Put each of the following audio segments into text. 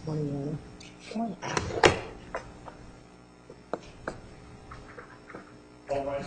Morning, Morning. All right.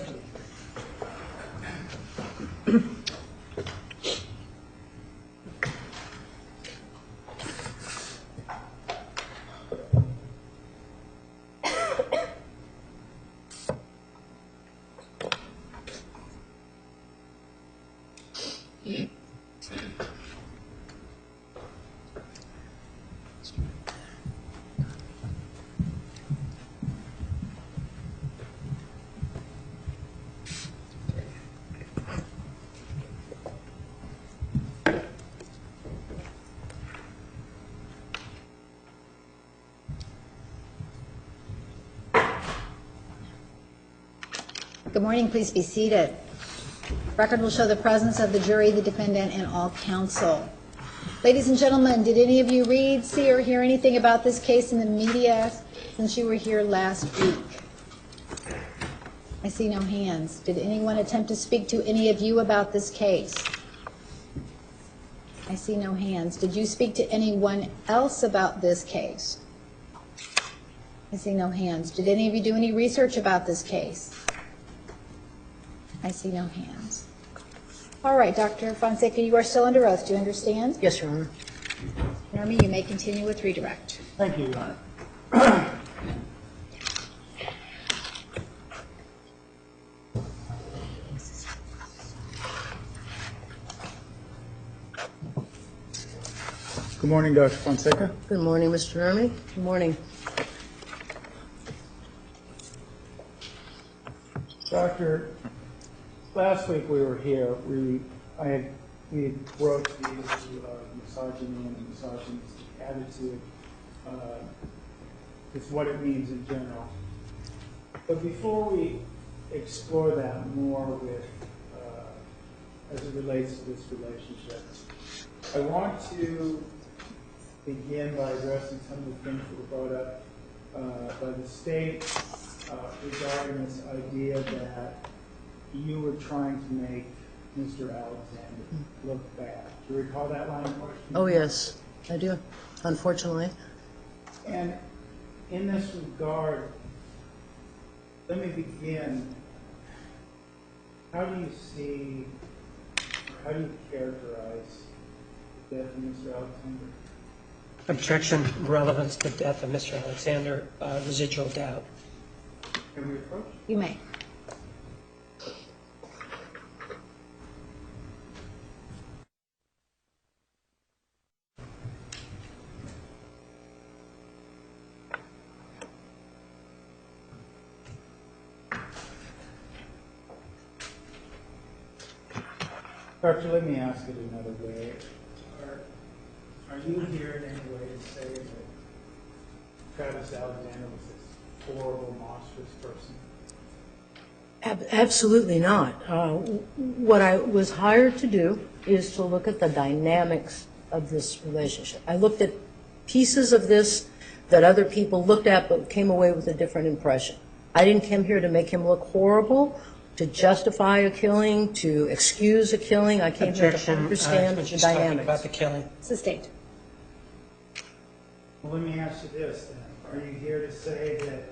Good morning. Please be seated. Record will show the presence of the jury, the defendant, and all counsel. Ladies and gentlemen, did any of you read, see, or hear anything about this case in the media since you were here last week? I see no hands. Did anyone attempt to speak to any of you about this case? I see no hands. Did you speak to anyone else about this case? I see no hands. Did any of you do any research about this case? I see no hands. All right, Dr. Fonseca, you are still under oath. Do you understand? Yes, Your Honor. Normy, you may continue with redirect. Thank you, Your Honor. Good morning, Dr. Fonseca. Good morning, Mr. Normy. Good morning. Doctor, last week we were here. We had broached the issue of misogyny and misogynistic attitude. It's what it means in general. But before we explore that more with, as it relates to this relationship, I want to begin by addressing some of the things that were brought up by the state regarding this idea that you were trying to make Mr. Alexander look bad. Do you recall that line of questioning? Oh, yes, I do, unfortunately. And in this regard, let me begin. How do you see, or how do you characterize the death of Mr. Alexander? Objection, relevance to the death of Mr. Alexander, residual doubt. Can we approach? You may. Doctor, let me ask it another way. Are you here in any way to say that Travis Alexander was this horrible, monstrous person? Absolutely not. What I was hired to do is to look at the dynamics of this relationship. I looked at pieces of this that other people looked at but came away with a different impression. I didn't come here to make him look horrible, to justify a killing, to excuse a killing. I came here to understand the just talking dynamics. about the killing. Sustained. Well, let me ask you this then. Are you here to say that,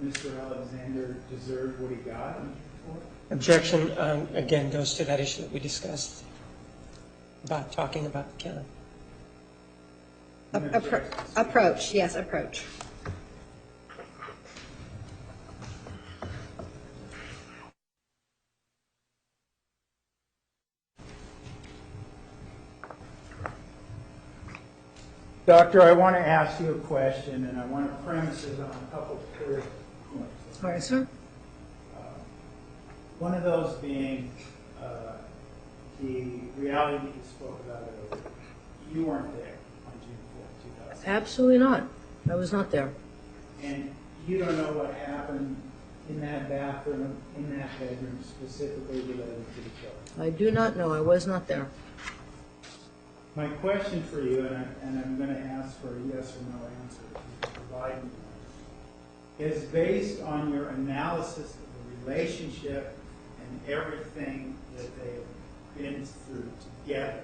Mr. Alexander deserved what he got for? Objection, again, goes to that issue that we discussed about talking about the killing. Approach, yes, approach. Doctor, I want to ask you a question, and I want to premise it on a couple of clear points. All right, sir. One of those being the reality that you spoke about earlier. You weren't there on June 4th, 2000. Absolutely not. I was not there. And you don't know what happened in that bathroom, in that bedroom, specifically related to the killing. I do not know. I was not there. My question for you, and I'm going to ask for a yes or no answer if you can provide me one, is based on your analysis of the relationship and everything that they've been through together.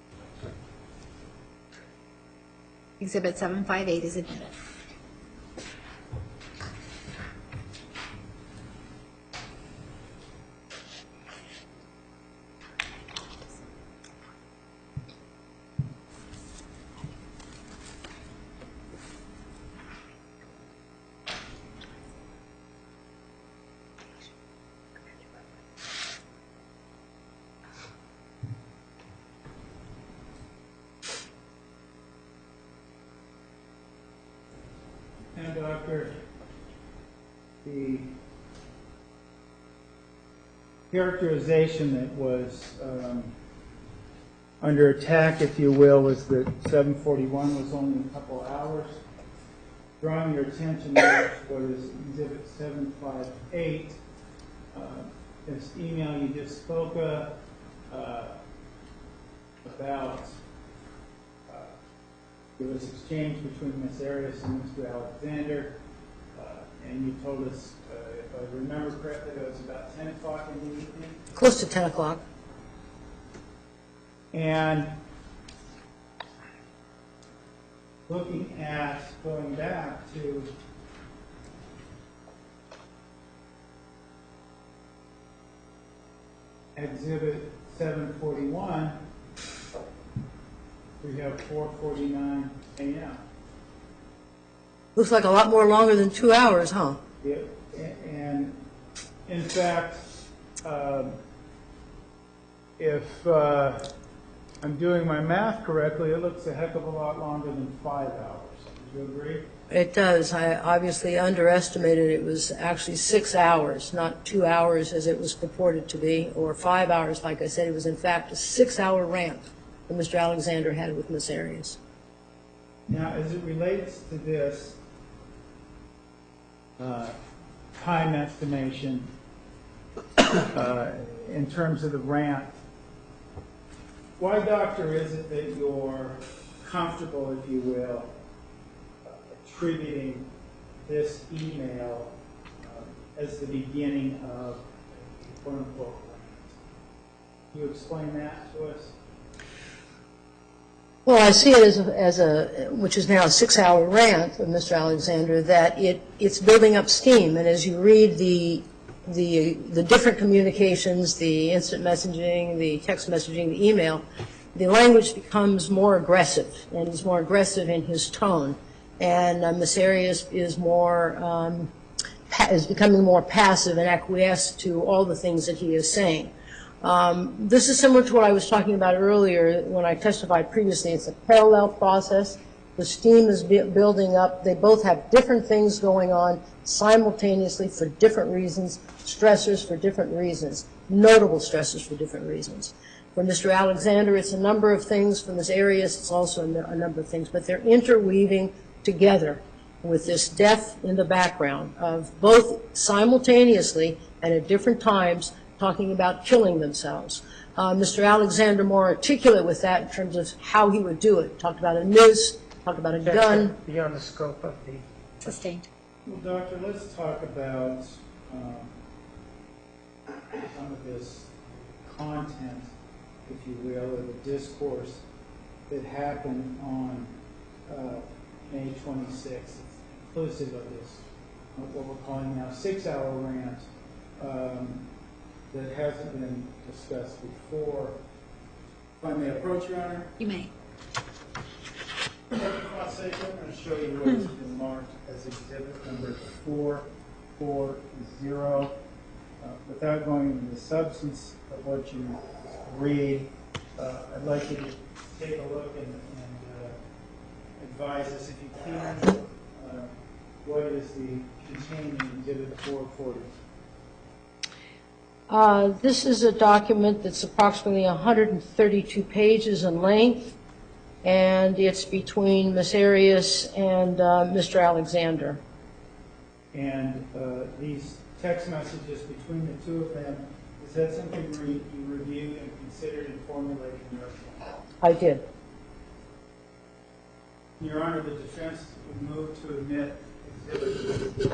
Exhibit 758 is admitted. And Doctor, the characterization that was under attack, if you will, was that 741 was only a couple hours. Drawing your attention to what is Exhibit 758, this email you just spoke of about it was exchanged between Ms. Arias and Mr. Alexander, and you told us, if I remember correctly, it was about 10 o'clock in the evening. Close to 10 o'clock. And looking at, going back to Exhibit 741, we have 4:49 a.m. Looks like a lot more longer than 2 hours, huh? Yeah, and in fact, if I'm doing my math correctly, it looks a heck of a lot longer than 5 hours. Do you agree? It does. I obviously underestimated. It was actually 6 hours, not 2 hours as it was purported to be, or 5 hours, like I said. It was, in fact, a 6-hour rant that Mr. Alexander had with Ms. Arias. Now, as it relates to this time estimation, in terms of the rant, why, Doctor, is it that you're comfortable, if you will, attributing this email as the beginning of a quote-unquote rant? Can you explain that to us? Well, I see it as a which is now a 6-hour rant of Mr. Alexander, that it's building up steam. And as you read the different communications, the instant messaging, the text messaging, the email, the language becomes more aggressive, and he's more aggressive in his tone. And Ms. Arias is becoming more passive and acquiesced to all the things that he is saying. This is similar to what I was talking about earlier when I testified previously. It's a parallel process. The steam is building up. They both have different things going on simultaneously for different reasons, stressors for different reasons, notable stressors for different reasons. For Mr. Alexander, it's a number of things. For Ms. Arias, it's also a number of things. But they're interweaving together with this death in the background of both simultaneously and at different times talking about killing themselves. Mr. Alexander more articulate with that in terms of how he would do it. Talked about a noose, talked about a gun. Beyond the scope of the... Sustained. Well, Doctor, let's talk about some of this content, if you will, or the discourse that happened on May 26th, inclusive of this, what we're calling now 6-hour rant that hasn't been discussed before. If I may approach, Your Honor? You may. For God's sake, I'm going to show you what has been marked as exhibit number 440. Without going into the substance of what you read, I'd like you to take a look and advise us, if you can, what is the contained in exhibit 440. This is a document that's approximately 132 pages in length, and it's between Ms. Arias and Mr. Alexander. And these text messages between the two of them, is that something you reviewed and considered in formulating your opinion? I did. Your Honor, the defense would move to admit exhibit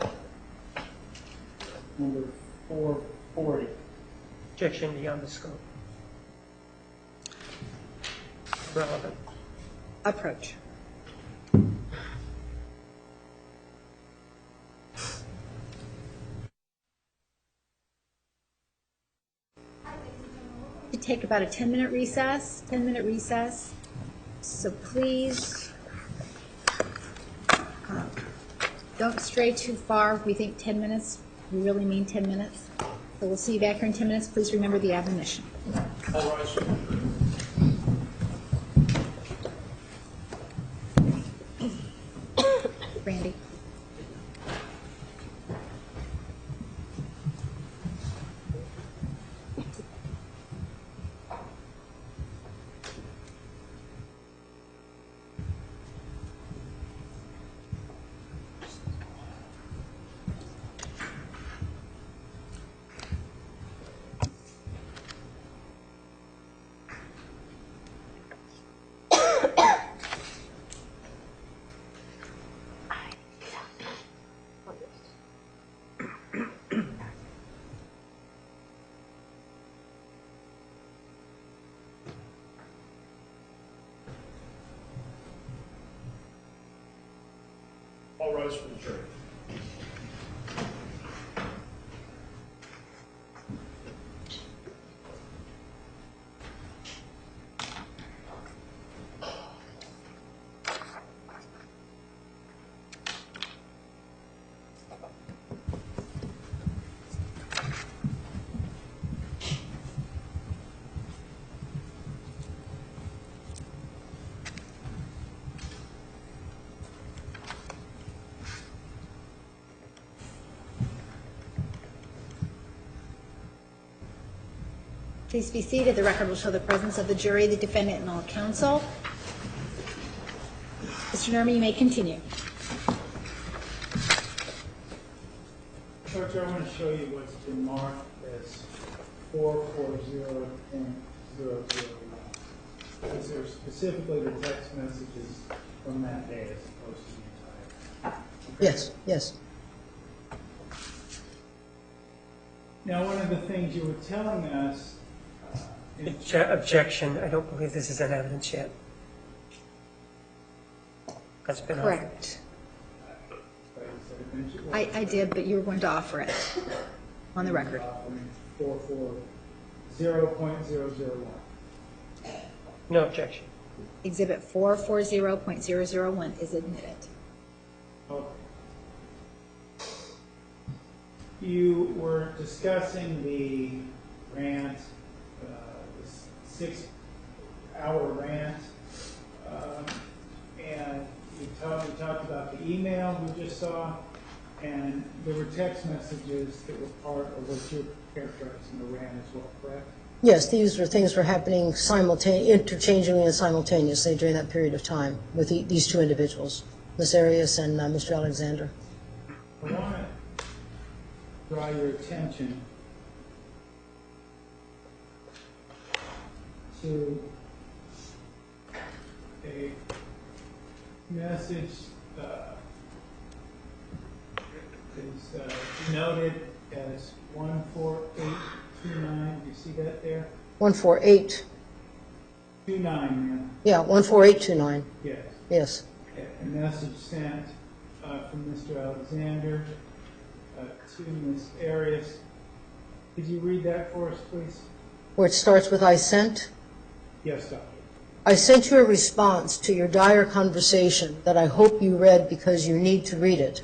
number 440. Objection beyond the scope. Relevant. Approach. to take about a 10-minute recess, 10-minute recess. So please, don't stray too far. We think 10 minutes. We really mean 10 minutes. So we'll see you back here in 10 minutes. Please remember the admonition. All right. Randy. All rise for the jury. Please be seated. The record will show the presence of the jury, the defendant, and all counsel. Mr. Nerman, you may continue. George, I want to show you what's been marked as 440.001. Because they're specifically the text messages from that day as opposed to the entire. Yes, yes. Now, one of the things you were telling us, Objection, I don't believe this is in evidence yet. That's been offered. Correct. I did, but you were going to offer it on the record. 440.001. No objection. Exhibit 440.001 is admitted. Okay. You were discussing the rant, the 6-hour rant, and we talked about the email we just saw, and there were text messages that were part of what you're characterizing the rant as well, correct? Yes, these were things were happening interchangingly and simultaneously during that period of time with these two individuals, Ms. Arias and Mr. Alexander. I want to draw your attention to a message is noted as 14829. Do you see that there? 148. 29, ma'am. Yeah, 14829. Yes. Yes. A message sent from Mr. Alexander to Ms. Arias. Could you read that for us, please? Where it starts with "I sent." Yes, Doctor. I sent you a response to your dire conversation that I hope you read because you need to read it.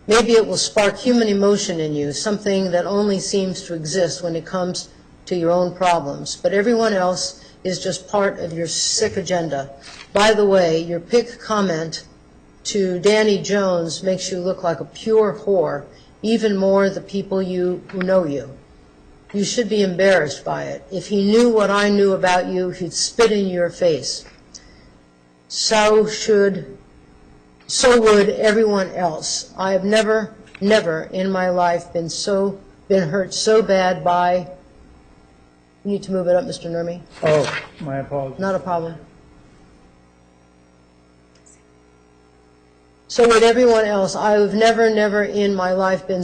Maybe it will spark human emotion in you, something that only seems to exist when it comes to your own problems. But everyone else is just part of your sick agenda. By the way, your pick comment to Danny Jones makes you look like a pure whore, even more the people who know you. You should be embarrassed by it. If he knew what I knew about you, he'd spit in your face. So would everyone else. I have never in my life been hurt so bad by. You need to move it up, Mr. Nurmi. Oh, my apologies. Not a problem. So would everyone else. I have never in my life been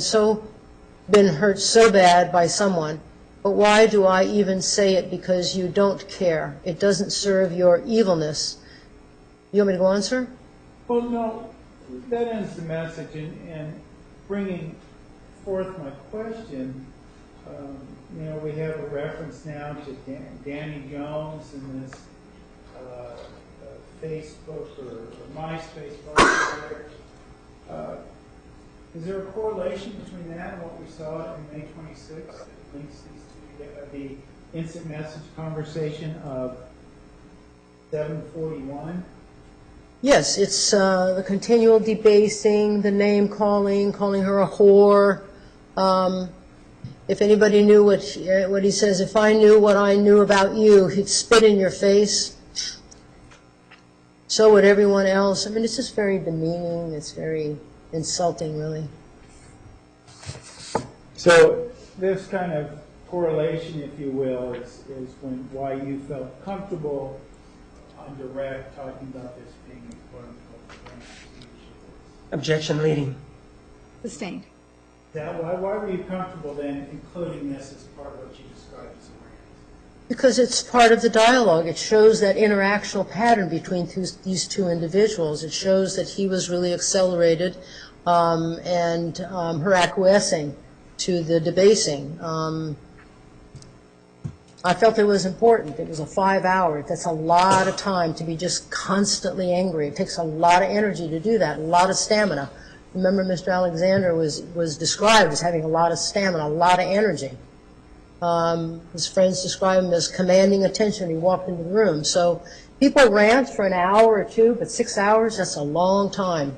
hurt so bad by someone. But why do I even say it? Because you don't care. It doesn't serve your evilness. You want me to go on, sir? Well, no, that ends the message, and bringing forth my question, you know, we have a reference now to Danny Jones in this Facebook or MySpace post. Is there a correlation between that and what we saw in May 26th that links these two together? The instant message conversation of 7:41? Yes, it's the continual debasing, the name calling, calling her a whore. If anybody knew what he says, if I knew what I knew about you, he'd spit in your face. So would everyone else. I mean, it's just very demeaning. It's very insulting, really. So this kind of correlation, if you will, is why you felt comfortable on direct talking about this being a quote-unquote grant. Objection leading. Sustained. Why were you comfortable then including this as part of what you described as a grant? Because it's part of the dialogue. It shows that interactional pattern between these two individuals. It shows that he was really accelerated and her acquiescing to the debasing. I felt it was important. It was a 5-hour. That's a lot of time to be just constantly angry. It takes a lot of energy to do that, a lot of stamina. Remember, Mr. Alexander was described as having a lot of stamina, a lot of energy. His friends described him as commanding attention. He walked into the room. So people rant for an hour or two, but 6 hours, that's a long time.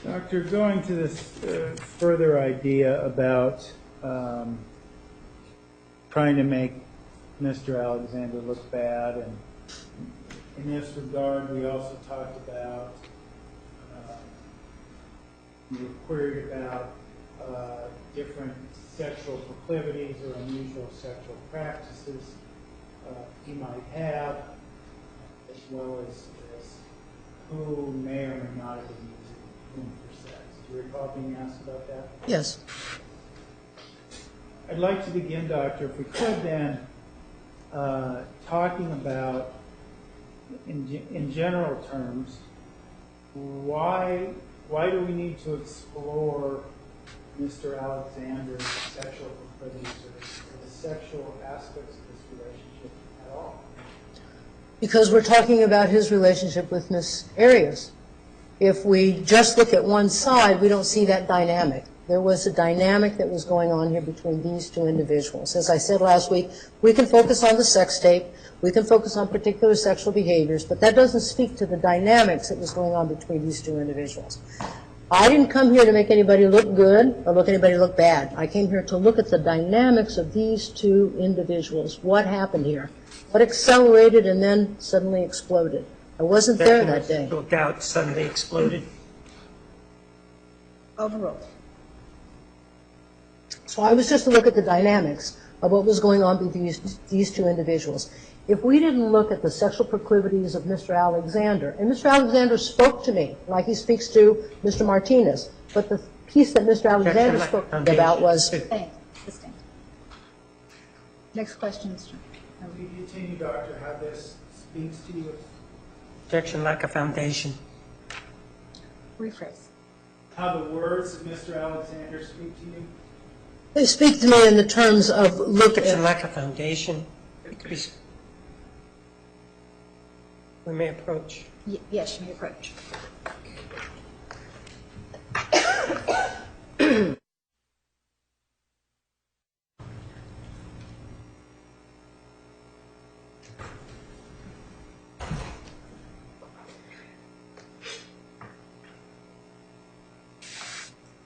Doctor, going to this further idea about trying to make Mr. Alexander look bad, and in this regard, we also talked about, we were queried about different sexual proclivities or unusual sexual practices he might have, as well as who may or may not have been using whom for sex. Do you recall being asked about that? Yes. I'd like to begin, Doctor, if we could then, talking about, in general terms, why do we need to explore Mr. Alexander's sexual proclivities or the sexual aspects of this relationship at all? Because we're talking about his relationship with Miss Arias. If we just look at one side, we don't see that dynamic. There was a dynamic that was going on here between these two individuals. As I said last week, we can focus on the sex tape, we can focus on particular sexual behaviors, but that doesn't speak to the dynamics that was going on between these two individuals. I didn't come here to make anybody look good or anybody look bad. I came here to look at the dynamics of these two individuals. What happened here? What accelerated and then suddenly exploded? I wasn't there that day. No doubt suddenly exploded. Overruled. So I was just to look at the dynamics of what was going on between these two individuals. If we didn't look at the sexual proclivities of Mr. Alexander, and Mr. Alexander spoke to me like he speaks to Mr. Martinez, but the piece that Mr. Alexander spoke to me about was... Sustained. Sustained. Next question, Mr. Can you continue, Doctor, how this speaks to you? Objection, lack of foundation. Rephrase. How the words of Mr. Alexander speak to you? They speak to me in the terms of look Objection, at... lack of foundation. It could be. We may approach. Yes, you may approach.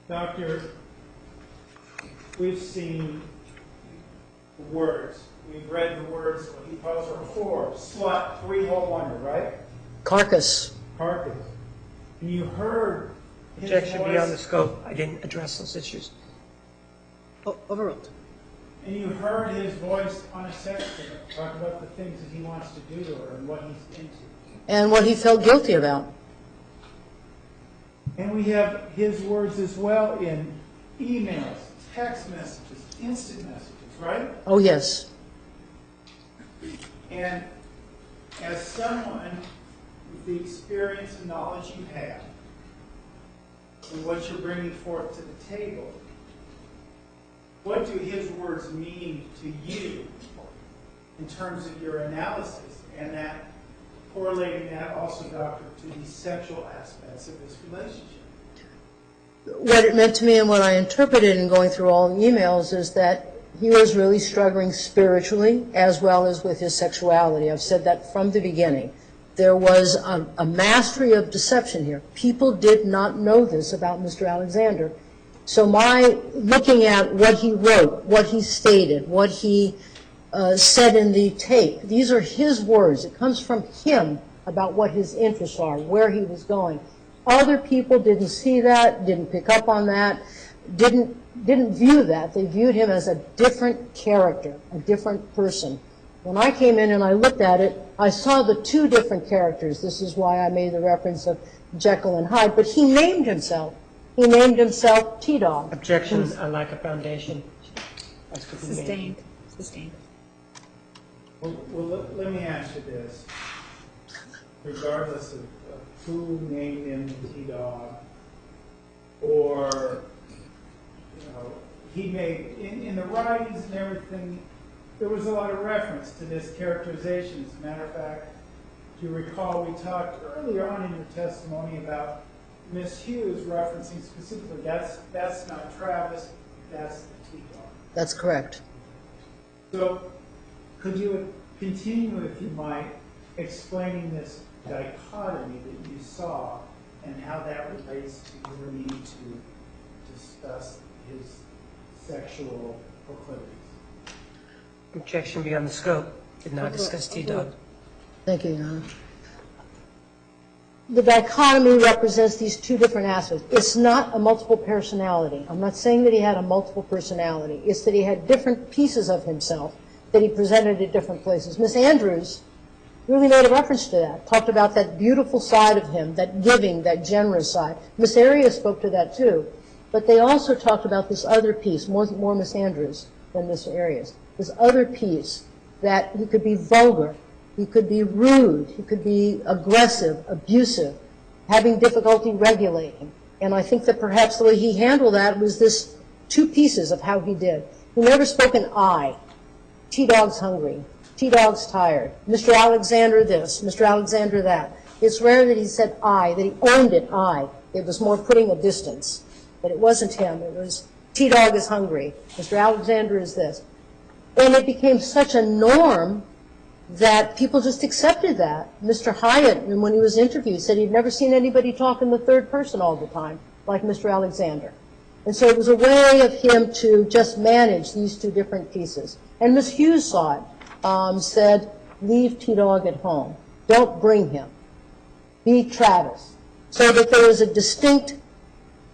Doctor, we've seen the words. We've read the words, what he calls her whore, slut, three-hole wonder, right? Carcass. Carcass. And you heard his Objection voice, beyond the scope. I didn't address those issues. Overruled. and you heard his voice on a sex tape talk about the things that he wants to do to her and what he's into. And what he felt guilty about. And we have his words as well in emails, text messages, instant messages, right? Oh, yes. And as someone with the experience and knowledge you have, and what you're bringing forth to the table. What do his words mean to you in terms of your analysis, and that correlating that also, Doctor, to the sexual aspects of this relationship? What it meant to me and what I interpreted in going through all the emails is that he was really struggling spiritually as well as with his sexuality. I've said that from the beginning. There was a mastery of deception here. People did not know this about Mr. Alexander. So my looking at what he wrote, what he stated, what he said in the tape, these are his words. It comes from him about what his interests are, where he was going. Other people didn't see that, didn't pick up on that, didn't view that. They viewed him as a different character, a different person. When I came in and I looked at it, I saw the two different characters. This is why I made the reference of Jekyll and Hyde. But he named himself. He named himself T-Dog. Objection, I lack a foundation. That's what we made. Sustained. Sustained. Well, let me ask you this. Regardless of who named him T-Dog, or, he made, in the writings and everything, there was a lot of reference to this characterization. As a matter of fact, if you recall, we talked earlier on in your testimony about Miss Hughes referencing specifically, that's not Travis, that's the T-Dog. That's correct. So, could you continue, if you might, explaining this dichotomy that you saw and how that relates to your need to discuss his sexual proclivities? Objection beyond the scope. Did not discuss T-Dog. Thank you, Your Honor. The dichotomy represents these two different aspects. It's not a multiple personality. I'm not saying that he had a multiple personality. It's that he had different pieces of himself that he presented at different places. Miss Andrews really made a reference to that, talked about that beautiful side of him, that giving, that generous side. Miss Arias spoke to that too. But they also talked about this other piece, more Miss Andrews than Miss Arias, this other piece that he could be vulgar, he could be rude, he could be aggressive, abusive, having difficulty regulating. And I think that perhaps the way he handled that was this two pieces of how he did. He never spoke in I. T-Dog's hungry. T-Dog's tired. Mr. Alexander this, Mr. Alexander that. It's rare that he said I, that he owned it I. It was more putting a distance. But it wasn't him. It was T-Dog is hungry. Mr. Alexander is this. And it became such a norm that people just accepted that. Mr. Hyatt, when he was interviewed, said he'd never seen anybody talk in the third person all the time, like Mr. Alexander. And so it was a way of him to just manage these two different pieces. And Miss Hughes saw it, said, leave T-Dog at home. Don't bring him. Be Travis. So that there was a distinct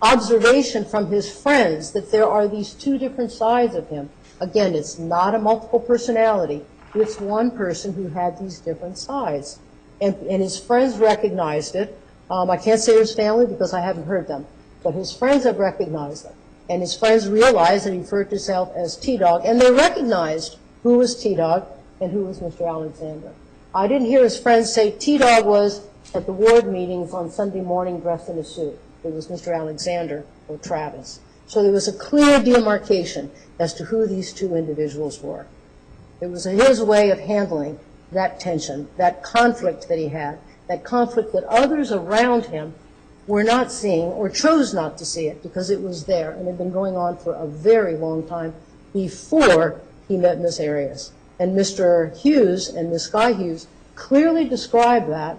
observation from his friends that there are these two different sides of him. Again, it's not a multiple personality. It's one person who had these different sides. And his friends recognized it. I can't say his family because I haven't heard them. But his friends have recognized it. And his friends realized that he referred to himself as T-Dog. And they recognized who was T-Dog and who was Mr. Alexander. I didn't hear his friends say T-Dog was at the ward meetings on Sunday morning dressed in a suit. It was Mr. Alexander or Travis. So there was a clear demarcation as to who these two individuals were. It was his way of handling that tension, that conflict that he had, that conflict that others around him were not seeing or chose not to see it because it was there and had been going on for a very long time before he met Miss Arias. And Mr. Hughes and Miss Sky Hughes clearly described that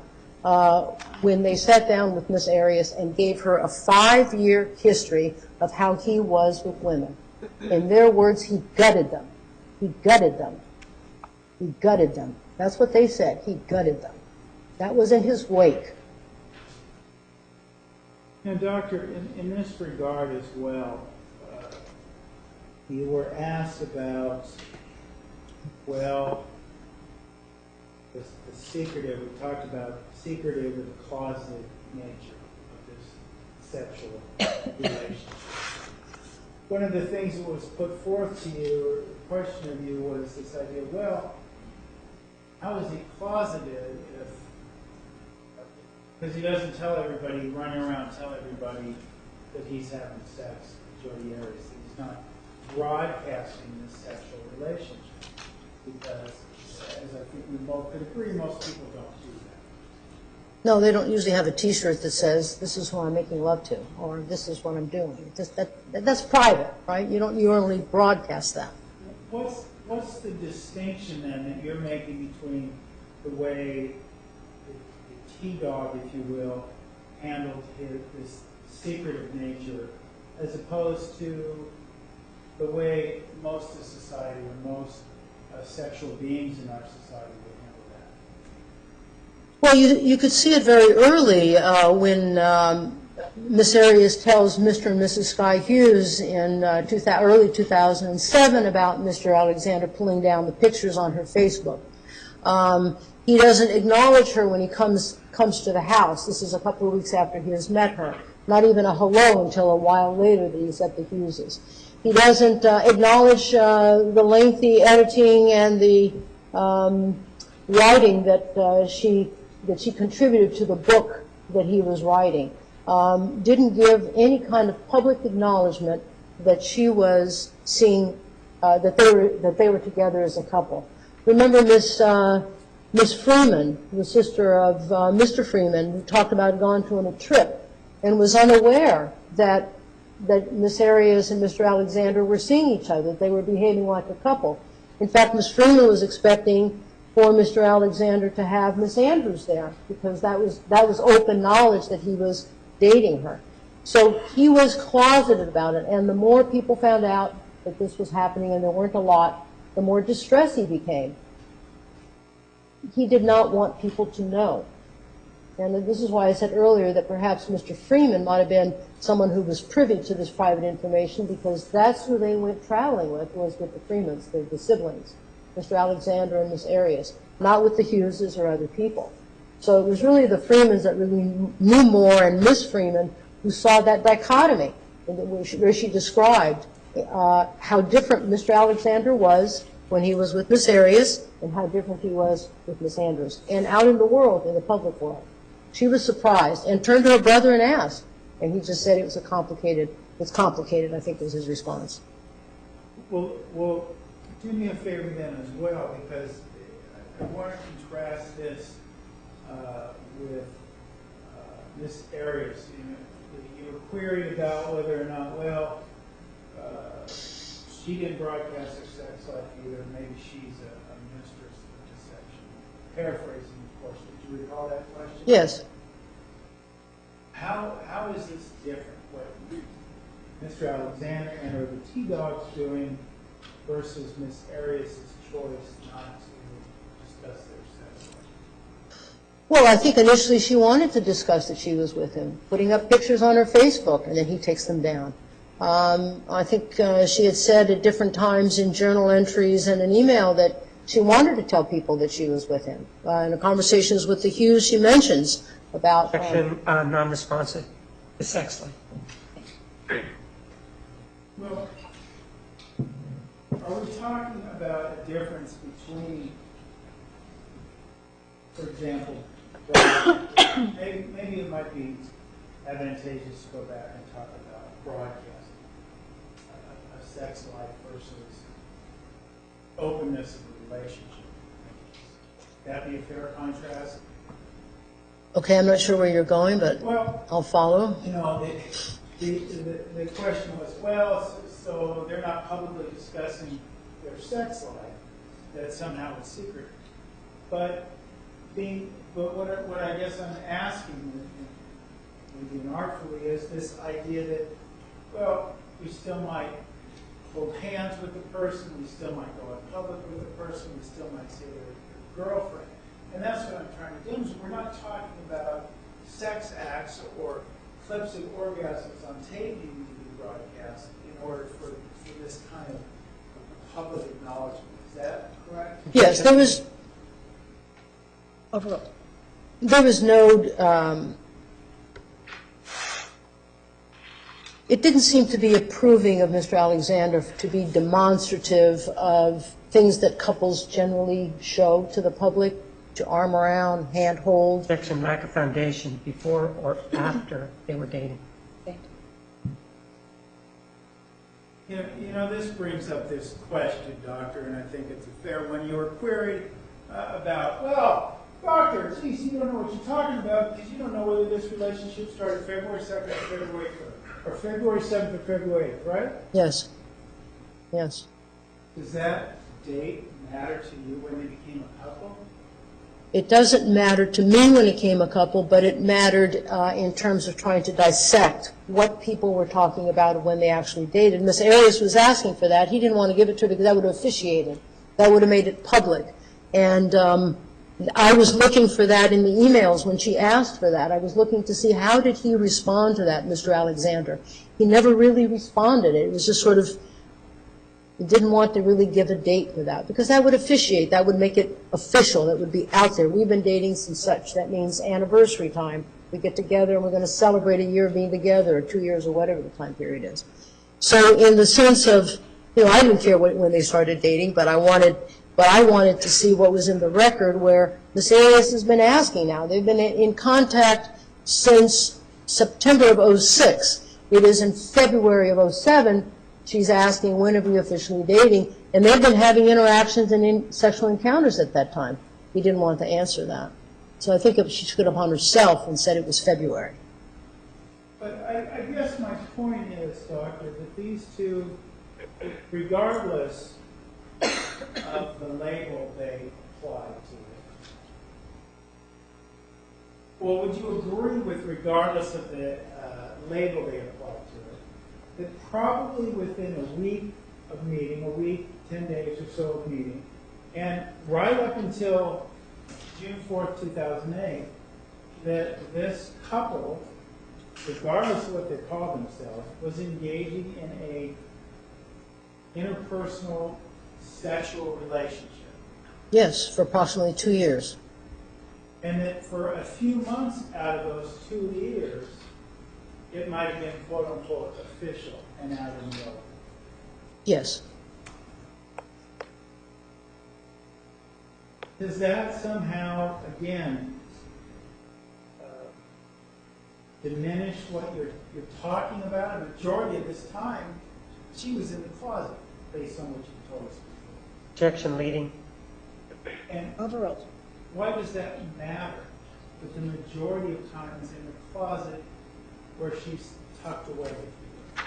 when they sat down with Miss Arias and gave her a 5-year history of how he was with women. In their words, he gutted them. He gutted them. He gutted them. That's what they said. He gutted them. That was in his wake. Now, Doctor, in this regard as well, you were asked about, well, the secretive, we talked about secretive and closeted nature of this sexual relationship. One of the things that was put forth to you, or the question of you, was this idea, well, how is he closeted because he doesn't tell everybody, run around tell everybody that he's having sex with Jodi Arias. He's not broadcasting this sexual relationship because, as I think we both could agree, most people don't do that. No, they don't usually have a T-shirt that says, "This is who I'm making love to," or "This is what I'm doing." That's private, right? You don't usually broadcast that. What's the distinction then that you're making between the way the T-Dog, if you will, handled this secretive nature, as opposed to the way most of society or most sexual beings in our society would handle that? Well, you could see it very early when Miss Arias tells Mr. and Mrs. Sky Hughes in early 2007 about Mr. Alexander pulling down the pictures on her Facebook. He doesn't acknowledge her when he comes to the house. This is a couple of weeks after he has met her. Not even a hello until a while later that he's at the Hugheses. He doesn't acknowledge the lengthy editing and the writing that she contributed to the book that he was writing. Didn't give any kind of public acknowledgement that she was seeing that they were together as a couple. Remember Miss Freeman, the sister of Mr. Freeman, who talked about going on a trip and was unaware that Miss Arias and Mr. Alexander were seeing each other. They were behaving like a couple. In fact, Miss Freeman was expecting for Mr. Alexander to have Miss Andrews there because that was open knowledge that he was dating her. So he was closeted about it, and the more people found out that this was happening, and there weren't a lot, the more distressed he became. He did not want people to know. And this is why I said earlier that perhaps Mr. Freeman might have been someone who was privy to this private information because that's who they went traveling with, was with the Freemans, the siblings, Mr. Alexander and Miss Arias, not with the Hugheses or other people. So it was really the Freemans that really knew more, and Miss Freeman, who saw that dichotomy where she described how different Mr. Alexander was when he was with Miss Arias and how different he was with Miss Andrews. And out in the world, in the public world, she was surprised and turned to her brother and asked. And he just said it's complicated, I think was his response. Well, do me a favor then as well, because I want to contrast this with Miss Arias. You were queried about whether or not, she didn't broadcast her sex life either. Maybe she's a mistress of deception. Paraphrasing, of course. Did you recall that question? Yes. How is this different? What Mr. Alexander and or the T-Dog's doing versus Miss Arias' choice not to discuss their sex life? Well, I think initially she wanted to discuss that she was with him, putting up pictures on her Facebook, and then he takes them down. I think she had said at different times in journal entries and an email that she wanted to tell people that she was with him. In the conversations with the Hughes, she mentions about... Section non-responsive to sex life. Well, are we talking about a difference between, for example, maybe it might be advantageous to go back and talk about broadcasting a sex life versus openness of the relationship. Would that be a fair contrast? Okay, I'm not sure where you're going, but Well, I'll follow. you know, the question was, so they're not publicly discussing their sex life, that somehow it's secret. But what I guess I'm asking, maybe inartfully, is this idea that, we still might hold hands with the person, we still might go in public with the person, we still might say they're your girlfriend. And that's what I'm trying to demonstrate. We're not talking about sex acts or clips of orgasms on tape needing to be broadcast in order for this kind of public acknowledgement. Is that correct? Yes, there was no... It didn't seem to be approving of Mr. Alexander to be demonstrative of things that couples generally show to the public, to arm around, hand hold. Section lack of foundation before or after they were dating. This brings up this question, Doctor, and I think it's a fair one. You were queried about, well, Doctor, geez, you don't know what you're talking about because you don't know whether this relationship started February 2nd or February 3rd, or February 7th or February 8th, right? Yes. Yes. Does that date matter to you when they became a couple? It doesn't matter to me when it came a couple, but it mattered in terms of trying to dissect what people were talking about when they actually dated. Miss Arias was asking for that. He didn't want to give it to her because that would have officiated. That would have made it public. And I was looking for that in the emails when she asked for that. I was looking to see how did he respond to that, Mr. Alexander. He never really responded. It was just sort of, he didn't want to really give a date for that because that would officiate, that would make it official, that would be out there. We've been dating since such. That means anniversary time. We get together and we're going to celebrate a year of being together, or 2 years, or whatever the time period is. So in the sense of, I didn't care when they started dating, but I wanted to see what was in the record where Miss Arias has been asking now. They've been in contact since September of '06. It is in February of '07. She's asking, when are we officially dating? And they've been having interactions and sexual encounters at that time. He didn't want to answer that. So I think she took it upon herself and said it was February. But I guess my point is, Doctor, that these two, regardless of the label they apply to it, well, would you agree with, regardless of the label they apply to it, that probably within a week of meeting, a week, 10 days or so of meeting, and right up until June 4th, 2008, that this couple, regardless of what they call themselves, was engaging in a interpersonal sexual relationship? Yes, for approximately 2 years. And that for a few months out of those 2 years, it might have been quote-unquote official and out in the open. Yes. Does that somehow, again, diminish what you're talking about? A majority of this time, she was in the closet, based on what you told us before. Objection leading. And Overruled. why does that matter? That the majority of time is in the closet where she's tucked away with you.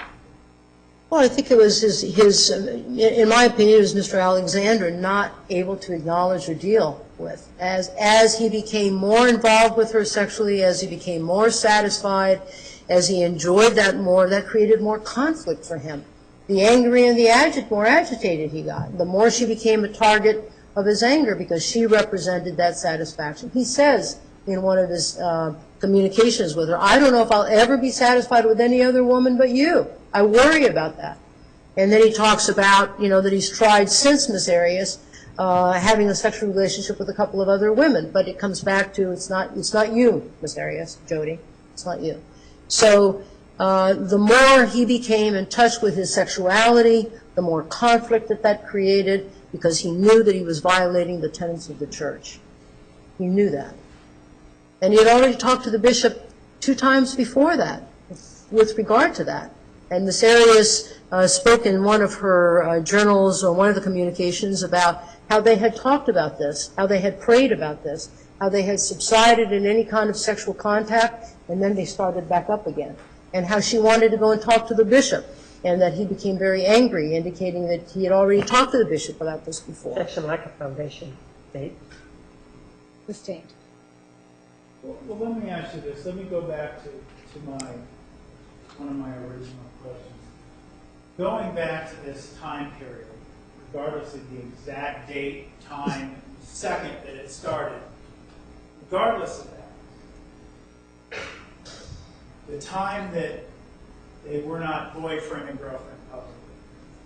Well, I think it was his in my opinion, it was Mr. Alexander not able to acknowledge or deal with. As he became more involved with her sexually, as he became more satisfied, as he enjoyed that more, that created more conflict for him. The angry and the more agitated he got, the more she became a target of his anger because she represented that satisfaction. He says in one of his communications with her, I don't know if I'll ever be satisfied with any other woman but you. I worry about that. And then he talks about, that he's tried since Miss Arias having a sexual relationship with a couple of other women, but it comes back to it's not you, Miss Arias, Jodi. It's not you. So the more he became in touch with his sexuality, the more conflict that created because he knew that he was violating the tenets of the church. He knew that. And he had already talked to the bishop 2 times before that with regard to that. And Miss Arias spoke in one of her journals or one of the communications about how they had talked about this, how they had prayed about this, how they had subsided in any kind of sexual contact, and then they started back up again. And how she wanted to go and talk to the bishop, and that he became very angry, indicating that he had already talked to the bishop about this before. Objection lack of foundation. Date. Sustained. Well, let me ask you this. Let me go back to one of my original questions. Going back to this time period, regardless of the exact date, time, second that it started, regardless of that, the time that they were not boyfriend and girlfriend publicly,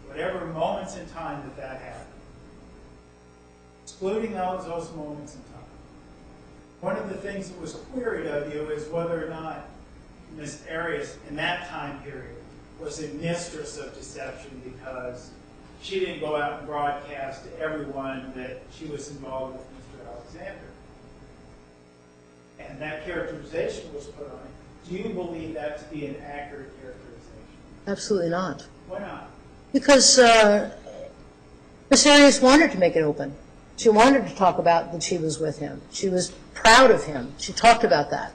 whatever moments in time that happened, excluding those moments in time, one of the things that was queried of you is whether or not Miss Arias in that time period was a mistress of deception because she didn't go out and broadcast to everyone that she was involved with Mr. Alexander. And that characterization was put on it. Do you believe that to be an accurate characterization? Absolutely not. Why not? Because Miss Arias wanted to make it open. She wanted to talk about that she was with him. She was proud of him. She talked about that.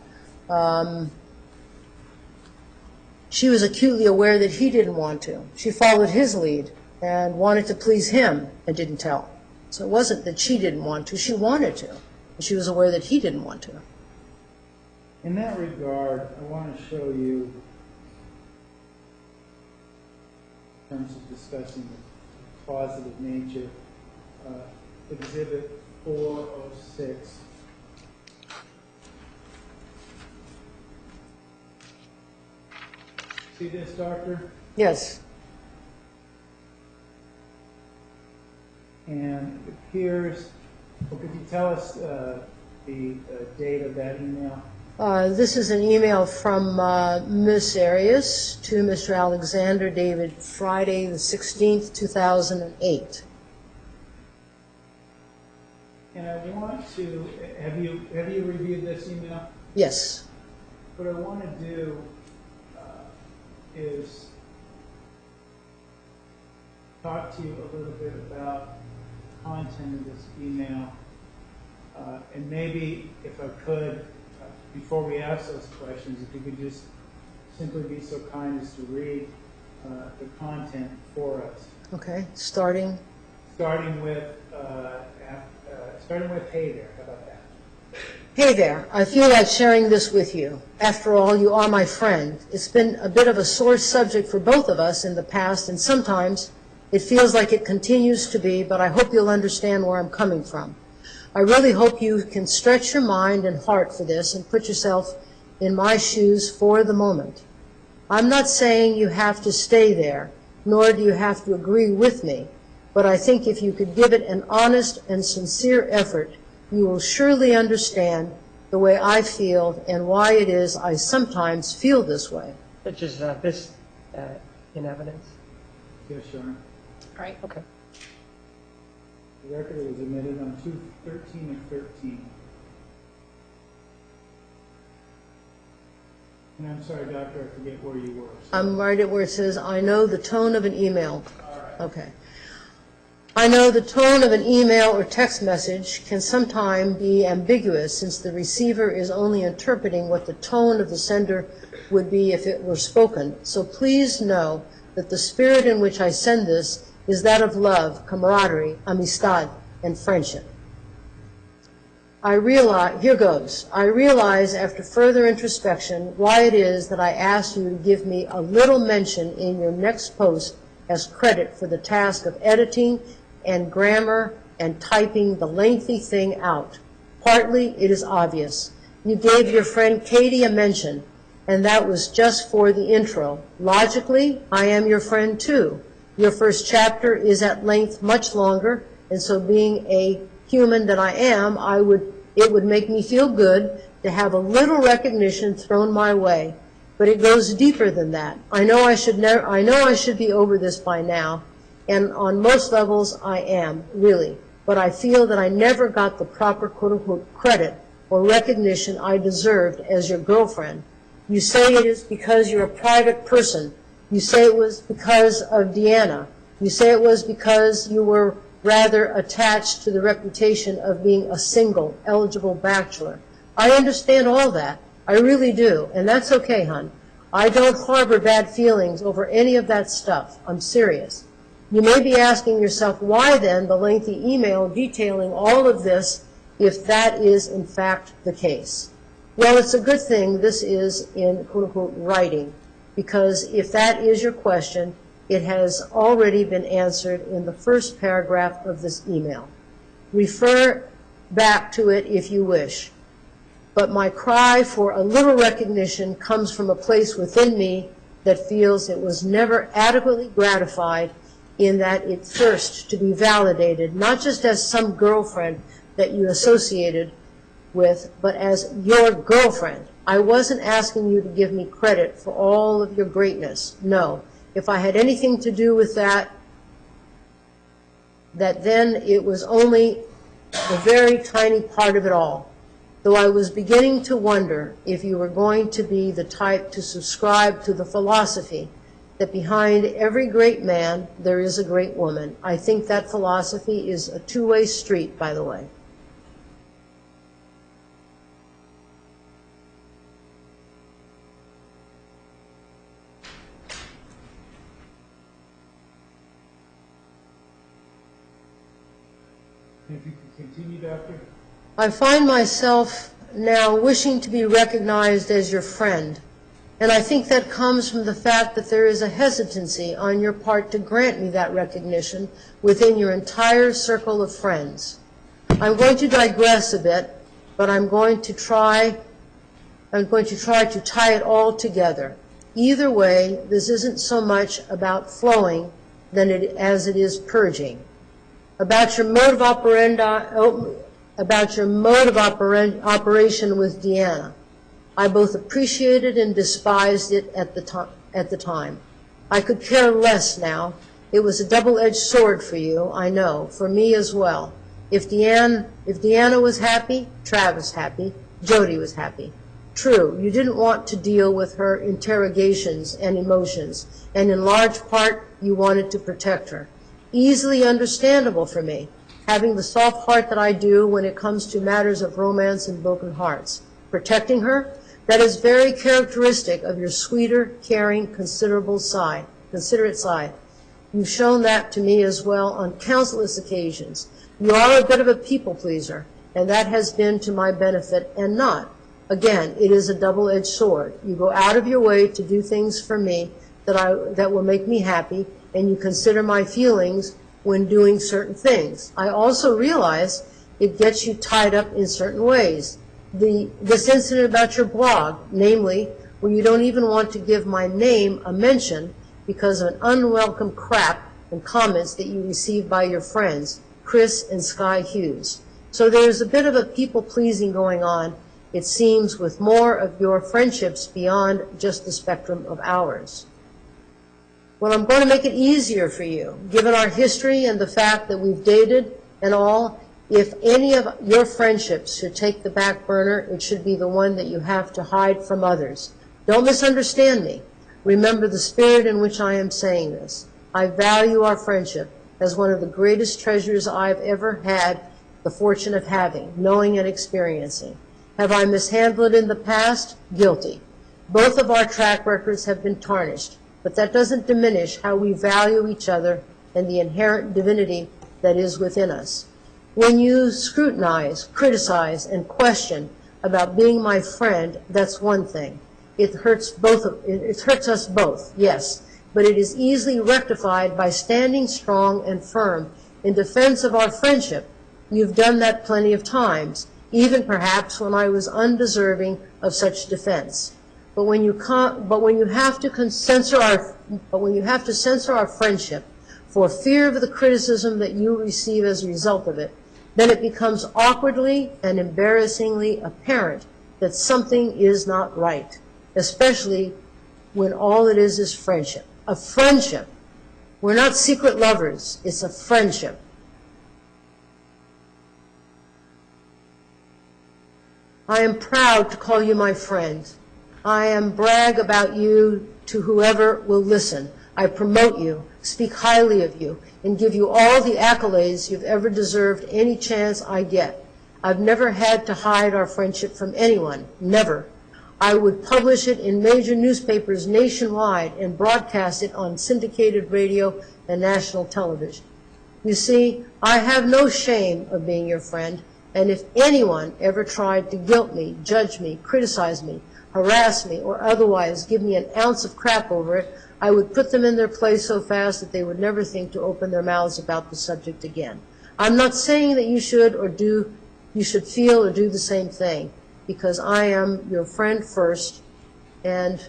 She was acutely aware that he didn't want to. She followed his lead and wanted to please him and didn't tell. So it wasn't that she didn't want to. She wanted to. And she was aware that he didn't want to. In that regard, I want to show you, in terms of discussing the causative nature, Exhibit 406. See this, Doctor? Yes. And it appears, well, could you tell us the date of that email? This is an email from Miss Arias to Mr. Alexander David, Friday the 16th, 2008. And I want to, have you reviewed this email? Yes. What I want to do is talk to you a little bit about the content of this email. And maybe, if I could, before we ask those questions, if you could just simply be so kind as to read the content for us. Okay. Starting Starting with hey there. How about that? Hey there, I feel like sharing this with you. After all, you are my friend. It's been a bit of a sore subject for both of us in the past, and sometimes it feels like it continues to be, but I hope you'll understand where I'm coming from. I really hope you can stretch your mind and heart for this and put yourself in my shoes for the moment. I'm not saying you have to stay there, nor do you have to agree with me, but I think if you could give it an honest and sincere effort, you will surely understand the way I feel and why it is I sometimes feel this way. Which is this in evidence? Yes, Your Honor. All right. Okay. The record was admitted on 2/13 and 13. And I'm sorry, Doctor, I forget where you were. So. I'm right at where it says, I know the tone of an email. Okay. I know the tone of an email or text message can sometimes be ambiguous since the receiver is only interpreting what the tone of the sender would be if it were spoken. So please know that the spirit in which I send this is that of love, camaraderie, amistad, and friendship. Here goes. I realize after further introspection why it is that I asked you to give me a little mention in your next post as credit for the task of editing and grammar and typing the lengthy thing out. Partly it is obvious. You gave your friend Katie a mention, and that was just for the intro. Logically, I am your friend too. Your first chapter is at length much longer, and so being a human that I am, it would make me feel good to have a little recognition thrown my way. But it goes deeper than that. I know I should be over this by now, and on most levels I am, really. But I feel that I never got the proper quote-unquote credit or recognition I deserved as your girlfriend. You say it is because you're a private person. You say it was because of Deanna. You say it was because you were rather attached to the reputation of being a single, eligible bachelor. I understand all that. I really do. And that's okay, hon. I don't harbor bad feelings over any of that stuff. I'm serious. You may be asking yourself, why then the lengthy email detailing all of this if that is in fact the case? Well, it's a good thing this is in quote-unquote writing, because if that is your question, it has already been answered in the first paragraph of this email. Refer back to it if you wish. But my cry for a little recognition comes from a place within me that feels it was never adequately gratified in that it thirst to be validated, not just as some girlfriend that you associated with, but as your girlfriend. I wasn't asking you to give me credit for all of your greatness. No. If I had anything to do with that then it was only a very tiny part of it all. Though I was beginning to wonder if you were going to be the type to subscribe to the philosophy that behind every great man, there is a great woman. I think that philosophy is a two-way street, by the way. If you could continue, Doctor. I find myself now wishing to be recognized as your friend, and I think that comes from the fact that there is a hesitancy on your part to grant me that recognition within your entire circle of friends. I'm going to digress a bit, but I'm going to try to tie it all together. Either way, this isn't so much about flowing as it is purging. About your mode of operation with Deanna. I both appreciated and despised it at the time. I could care less now. It was a double-edged sword for you, I know, for me as well. If Deanna was happy, Travis happy, Jodi was happy. True, you didn't want to deal with her interrogations and emotions, and in large part, you wanted to protect her. Easily understandable for me, having the soft heart that I do when it comes to matters of romance and broken hearts. Protecting her, that is very characteristic of your sweeter, caring, considerate side. You've shown that to me as well on countless occasions. You are a bit of a people pleaser, and that has been to my benefit and not. Again, it is a double-edged sword. You go out of your way to do things for me that will make me happy, and you consider my feelings when doing certain things. I also realize it gets you tied up in certain ways. This incident about your blog, namely, where you don't even want to give my name a mention because of an unwelcome crap and comments that you receive by your friends, Chris and Sky Hughes. So there's a bit of a people-pleasing going on, it seems, with more of your friendships beyond just the spectrum of ours. Well, I'm going to make it easier for you, given our history and the fact that we've dated and all. If any of your friendships should take the back burner, it should be the one that you have to hide from others. Don't misunderstand me. Remember the spirit in which I am saying this. I value our friendship as one of the greatest treasures I've ever had the fortune of having, knowing and experiencing. Have I mishandled it in the past? Guilty. Both of our track records have been tarnished. But that doesn't diminish how we value each other and the inherent divinity that is within us. When you scrutinize, criticize, and question about being my friend, that's one thing. It hurts us both, yes, but it is easily rectified by standing strong and firm in defense of our friendship. You've done that plenty of times, even perhaps when I was undeserving of such defense. But when you have to censor our friendship for fear of the criticism that you receive as a result of it, then it becomes awkwardly and embarrassingly apparent that something is not right, especially when all it is friendship. A friendship. We're not secret lovers. It's a friendship. I am proud to call you my friend. I am brag about you to whoever will listen. I promote you, speak highly of you, and give you all the accolades you've ever deserved any chance I get. I've never had to hide our friendship from anyone, never. I would publish it in major newspapers nationwide and broadcast it on syndicated radio and national television. You see, I have no shame of being your friend, and if anyone ever tried to guilt me, judge me, criticize me, harass me, or otherwise give me an ounce of crap over it, I would put them in their place so fast that they would never think to open their mouths about the subject again. I'm not saying that you should feel or do the same thing, because I am your friend first, and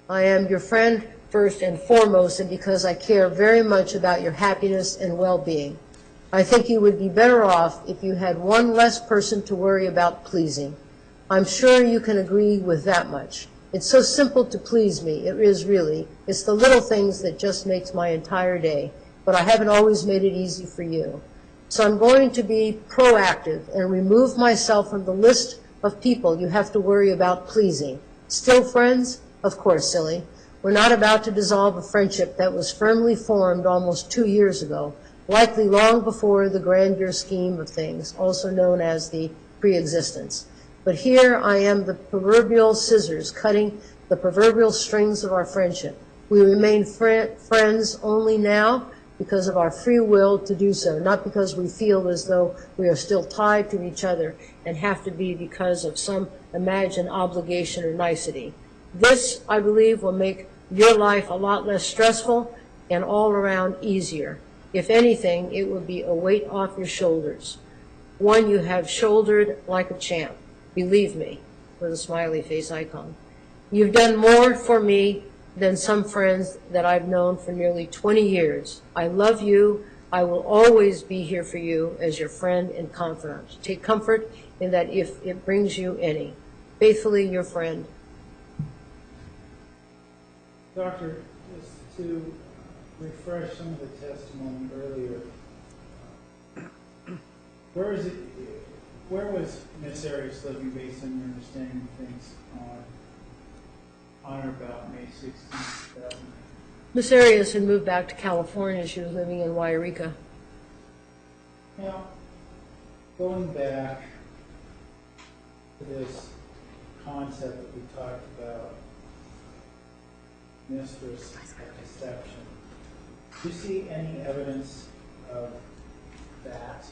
I am your friend first and foremost, and because I care very much about your happiness and well-being. I think you would be better off if you had one less person to worry about pleasing. I'm sure you can agree with that much. It's so simple to please me, it is really. It's the little things that just makes my entire day, but I haven't always made it easy for you. So I'm going to be proactive and remove myself from the list of people you have to worry about pleasing. Still friends? Of course, silly. We're not about to dissolve a friendship that was firmly formed almost 2 years ago, likely long before the grandeur scheme of things, also known as the pre-existence. But here I am, the proverbial scissors, cutting the proverbial strings of our friendship. We remain friends only now because of our free will to do so, not because we feel as though we are still tied to each other and have to be because of some imagined obligation or nicety. This, I believe, will make your life a lot less stressful and all around easier. If anything, it will be a weight off your shoulders, one you have shouldered like a champ. Believe me, with a smiley face icon. You've done more for me than some friends that I've known for nearly 20 years. I love you. I will always be here for you as your friend and confidant. Take comfort in that if it brings you any. Faithfully, your friend. Doctor, just to refresh some of the testimony earlier, where was Miss Arias living based on your understanding of things on or about May 16th, 2009? Miss Arias had moved back to California. She was living in Wairika. Now, going back to this concept that we talked about, mistress of deception, do you see any evidence of that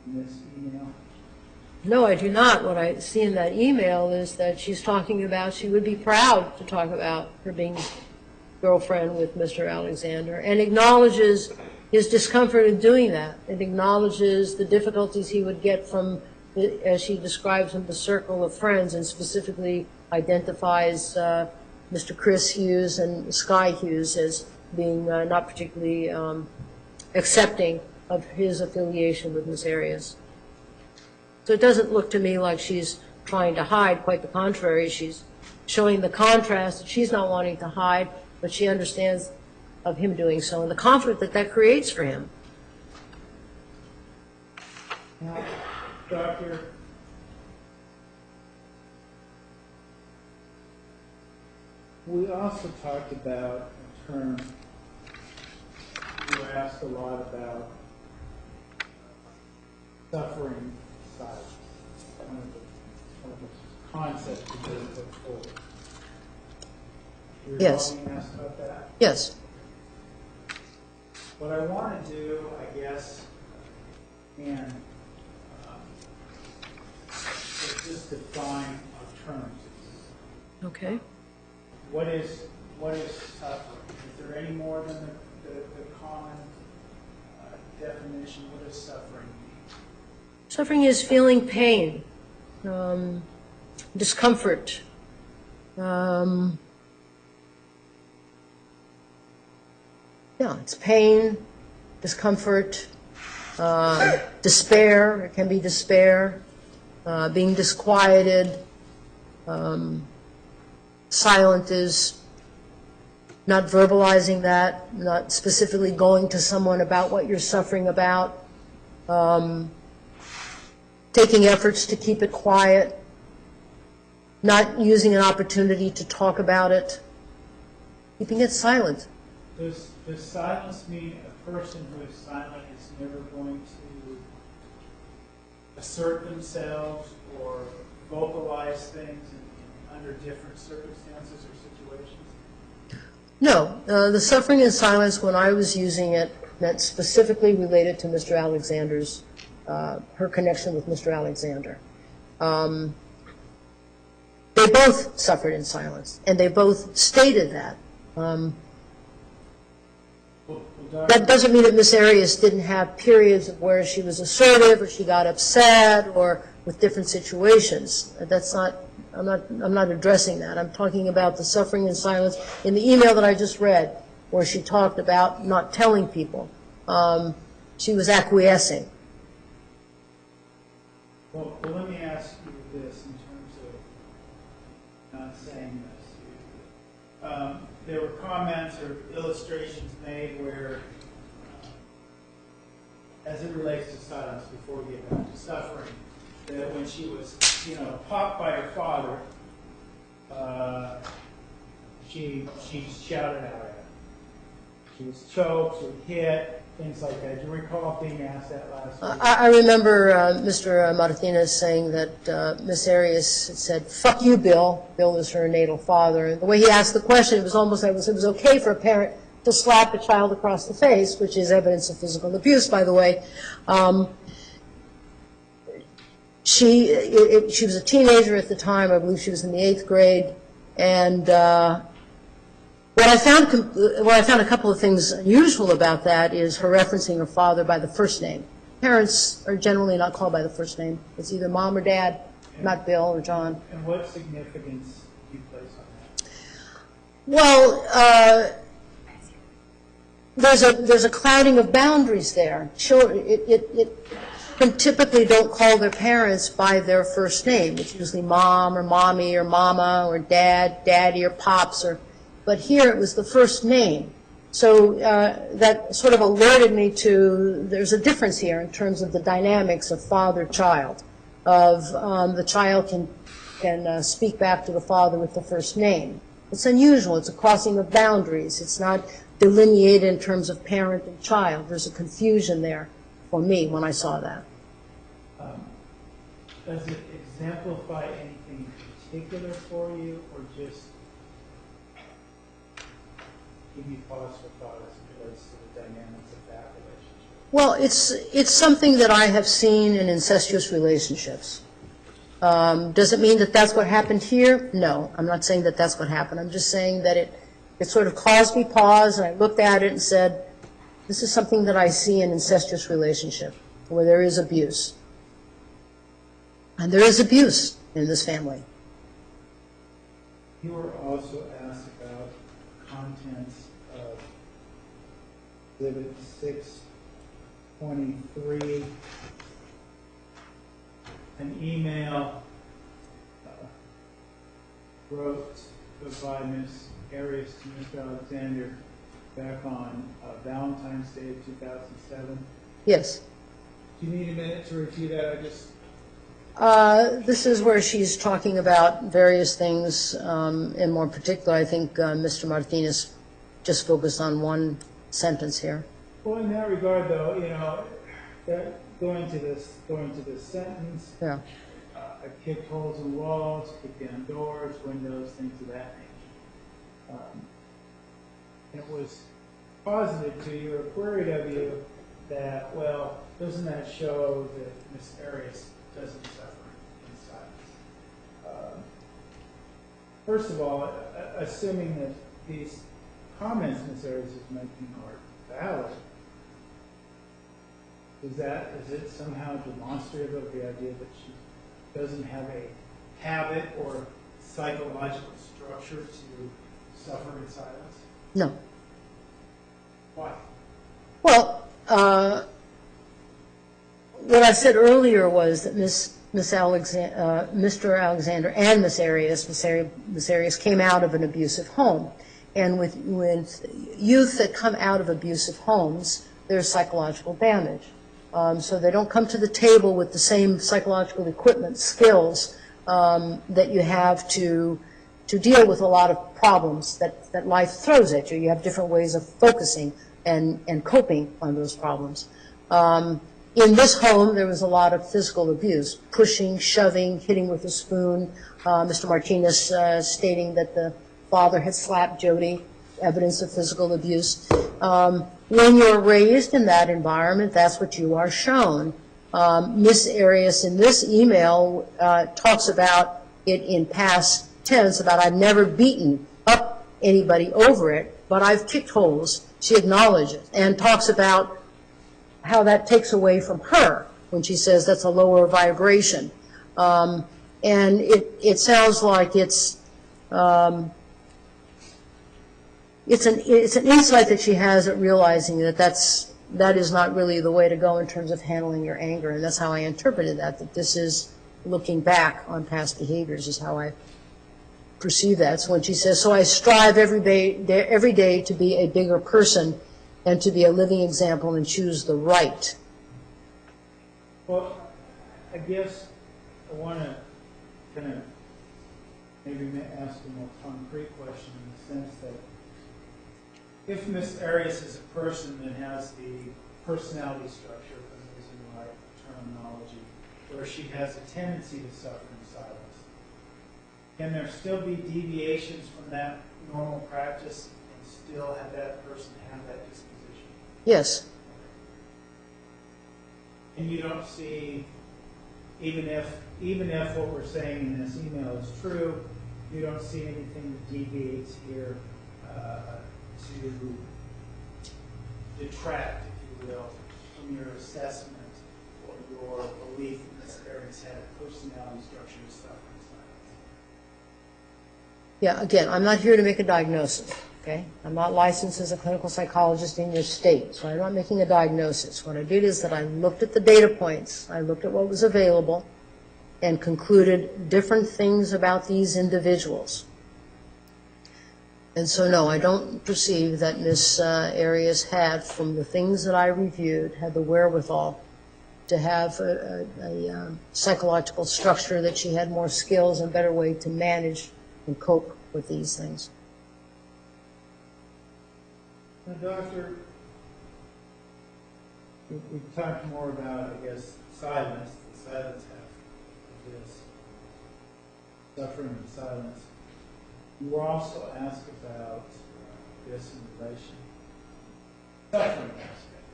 in this email? No, I do not. What I see in that email is that she's talking about, she would be proud to talk about her being girlfriend with Mr. Alexander, and acknowledges his discomfort in doing that. It acknowledges the difficulties he would get from, as she describes him, the circle of friends, and specifically identifies Mr. Chris Hughes and Sky Hughes as being not particularly accepting of his affiliation with Miss Arias. So it doesn't look to me like she's trying to hide. Quite the contrary, she's showing the contrast that she's not wanting to hide, but she understands of him doing so and the conflict that that creates for him. Now, Doctor, we also talked about a term, you asked a lot about suffering silence, one of the concepts that you put forward. You Yes. recall being asked about that? Yes. What I want to do, I guess, and is just define our terms. Okay. What is suffering? Is there any more than the common definition? What does suffering mean? Suffering is feeling pain, discomfort, it's pain, discomfort, despair. It can be despair, being disquieted. Silent is not verbalizing that, not specifically going to someone about what you're suffering about, taking efforts to keep it quiet, not using an opportunity to talk about it, keeping it silent. Does silence mean a person who is silent is never going to assert themselves or vocalize things under different circumstances or situations? No, the suffering in silence, when I was using it, meant specifically related to Mr. Alexander's, her connection with Mr. Alexander. They both suffered in silence, and they both stated that. That doesn't mean that Miss Arias didn't have periods of where she was assertive or she got upset or with different situations. That's not, I'm not addressing that. I'm talking about the suffering in silence in the email that I just read, where she talked about not telling people. She was acquiescing. Well, let me ask you this in terms of not saying this. There were comments or illustrations made where, as it relates to silence, before we get back to suffering, that when she was, popped by her father, she shouted out at him. She was choked, she was hit, things like that. Do you recall being asked that last week? I remember Mr. Martinez saying that Miss Arias said, "Fuck you, Bill." Bill is her natal father. And the way he asked the question, it was almost like it was okay for a parent to slap a child across the face, which is evidence of physical abuse, by the way. She was a teenager at the time. I believe she was in the 8th grade. And what I found a couple of things unusual about that is her referencing her father by the first name. Parents are generally not called by the first name. It's either mom or dad, not Bill or John. And what significance do you place on that? Well, there's a clouding of boundaries there. Children typically don't call their parents by their first name. It's usually mom or mommy or mama or dad, daddy or pops. But here it was the first name. So that sort of alerted me to there's a difference here in terms of the dynamics of father-child. The child can speak back to the father with the first name. It's unusual. It's a crossing of boundaries. It's not delineated in terms of parent and child. There's a confusion there for me when I saw that. Does it exemplify anything particular for you, or just give you pause for thought as it relates to the dynamics of that relationship? Well, it's something that I have seen in incestuous relationships. Does it mean that that's what happened here? No, I'm not saying that that's what happened. I'm just saying that it sort of caused me pause, and I looked at it and said, this is something that I see in incestuous relationship, where there is abuse. And there is abuse in this family. You were also asked about contents of Exhibit 623, an email wrote by Ms. Arias to Mr. Alexander back on Valentine's Day of 2007. Yes. Do you need a minute to review that? This is where she's talking about various things, and more particular, I think Mr. Martinez just focused on one sentence here. Well, in that regard, though, that going to this sentence, Yeah. I kicked holes in walls, kicked down doors, windows, things of that nature. It was posited to you or queried of you that, well, doesn't that show that Ms. Arias doesn't suffer in silence? First of all, assuming that these comments Ms. Arias is making are valid, is it somehow demonstrative of the idea that she doesn't have a habit or psychological structure to suffer in silence? No. Why? Well, what I said earlier was that Mr. Alexander and Miss Arias came out of an abusive home. And with youth that come out of abusive homes, there's psychological damage. So they don't come to the table with the same psychological equipment, skills that you have to deal with a lot of problems that life throws at you. You have different ways of focusing and coping on those problems. In this home, there was a lot of physical abuse, pushing, shoving, hitting with a spoon. Mr. Martinez stating that the father had slapped Jodi, evidence of physical abuse. When you're raised in that environment, that's what you are shown. Miss Arias in this email talks about it in past tense, about I've never beaten up anybody over it, but I've kicked holes. She acknowledges and talks about how that takes away from her when she says that's a lower vibration. And it sounds like it's an insight that she has at realizing that is not really the way to go in terms of handling your anger. And that's how I interpreted that this is looking back on past behaviors is how I perceive that. So when she says, so I strive every day to be a bigger person and to be a living example and choose the right. Well, I guess want to kind of maybe ask a more concrete question in the sense that if Miss Arias is a person that has the personality structure, if I'm using the right terminology, where she has a tendency to suffer in silence, can there still be deviations from that normal practice and still have that person have that disposition? Yes. And you don't see, even if what we're saying in this email is true, you don't see anything that deviates here to detract, if you will, from your assessment or your belief that Ms. Arias had a personality structure to suffer in silence. Yeah, again, I'm not here to make a diagnosis, okay? I'm not licensed as a clinical psychologist in your state, so I'm not making a diagnosis. What I did is that I looked at the data points, I looked at what was available, and concluded different things about these individuals. And so, no, I don't perceive that Ms. Arias had, from the things that I reviewed, had the wherewithal to have a psychological structure, that she had more skills and better way to manage and cope with these things. Now, Doctor, we've talked more about, I guess, silence, the silence half of this, suffering in silence. You were also asked about this in relation suffering aspect.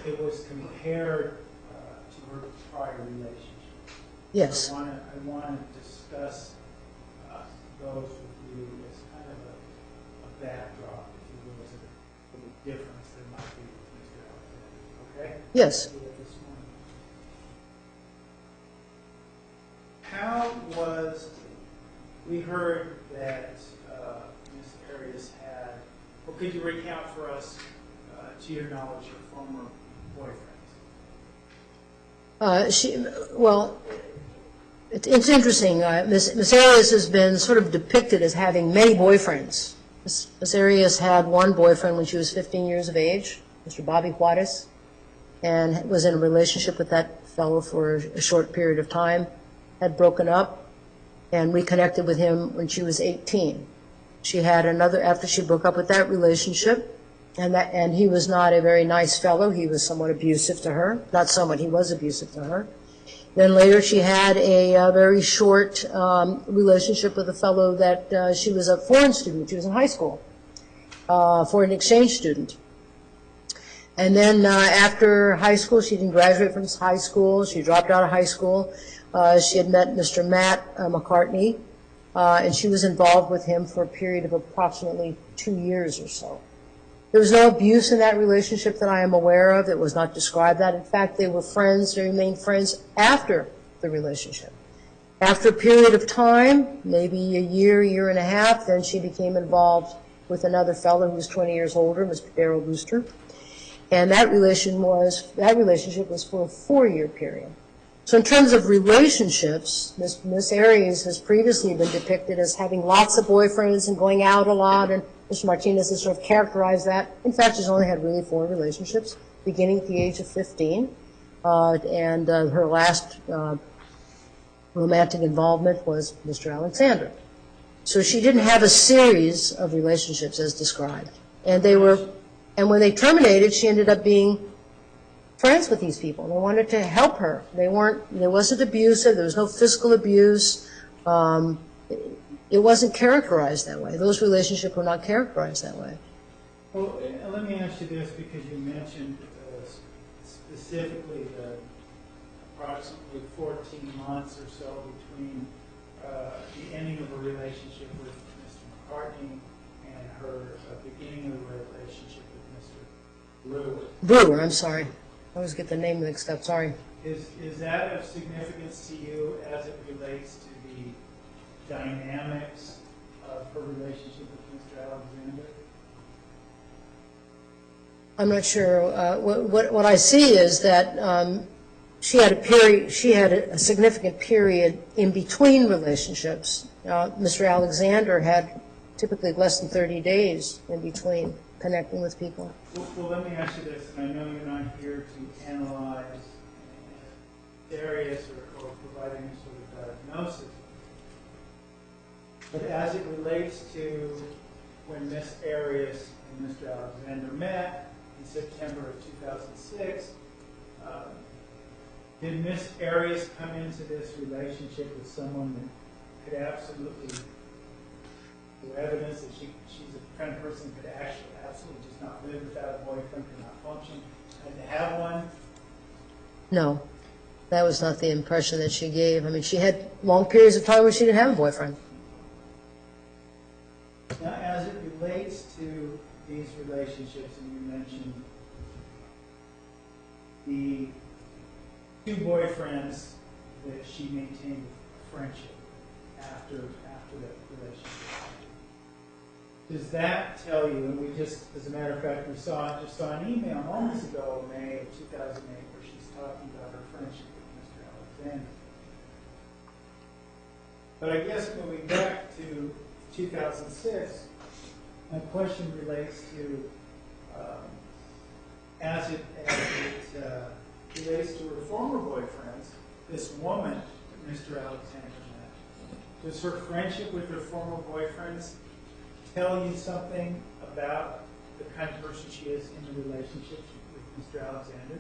It was compared to her prior relationship. Yes. So I want to discuss those with you as kind of a backdrop, if you will, to the difference there might be with Mr. Alexander. Okay? Yes. Do it this morning. How was, we heard that Ms. Arias had, or could you recount for us, to your knowledge, her former boyfriends? Well, it's interesting. Ms. Arias has been sort of depicted as having many boyfriends. Ms. Arias had one boyfriend when she was 15 years of age, Mr. Bobby Juarez, and was in a relationship with that fellow for a short period of time, had broken up, and reconnected with him when she was 18. She had another, after she broke up with that relationship, and he was not a very nice fellow. He was somewhat abusive to her. Not somewhat, he was abusive to her. Then later she had a very short relationship with a fellow that she was a foreign student. She was in high school, foreign exchange student. And then after high school, she didn't graduate from high school. She dropped out of high school. She had met Mr. Matt McCartney, and she was involved with him for a period of approximately 2 years or so. There was no abuse in that relationship that I am aware of. It was not described that. In fact, they were friends. They remained friends after the relationship. After a period of time, maybe a year and a half, then she became involved with another fellow who was 20 years older, Mr. Darrell Booster. And that relationship was for a 4-year period. So in terms of relationships, Ms. Arias has previously been depicted as having lots of boyfriends and going out a lot, and Mr. Martinez has sort of characterized that. In fact, she's only had really 4 relationships, beginning at the age of 15. And her last romantic involvement was Mr. Alexander. So she didn't have a series of relationships as described. And when they terminated, she ended up being friends with these people. They wanted to help her. There wasn't abusive, there was no physical abuse. It wasn't characterized that way. Those relationships were not characterized that way. Well, let me ask you this, because you mentioned specifically the approximately 14 months or so between the ending of a relationship with Mr. McCartney and her beginning of a relationship with Mr. Brewer, I'm sorry. I always get the name mixed up, sorry. Is that of significance to you as it relates to the dynamics of her relationship with Mr. Alexander? I'm not sure. What I see is that she had a significant period in between relationships. Mr. Alexander had typically less than 30 days in between connecting with people. Well, let me ask you this, and I know you're not here to analyze Arias or provide any sort of diagnosis. But as it relates to when Miss Arias and Mr. Alexander met in September of 2006, did Miss Arias come into this relationship with someone that could absolutely, through evidence that she's the kind of person who could actually absolutely just not live without a boyfriend, could not function, had to have one? No, that was not the impression that she gave. I mean, she had long periods of time where she didn't have a boyfriend. Now, as it relates to these relationships, and you mentioned the two boyfriends that she maintained a friendship after that relationship. Does that tell you, and we just, as a matter of fact, we just saw an email moments ago, May of 2008, where she's talking about her friendship with Mr. Alexander. But I guess moving back to 2006, my question relates to, as it relates to her former boyfriends, this woman that Mr. Alexander met. Does her friendship with her former boyfriends tell you something about the kind of person she is in the relationship with Mr. Alexander?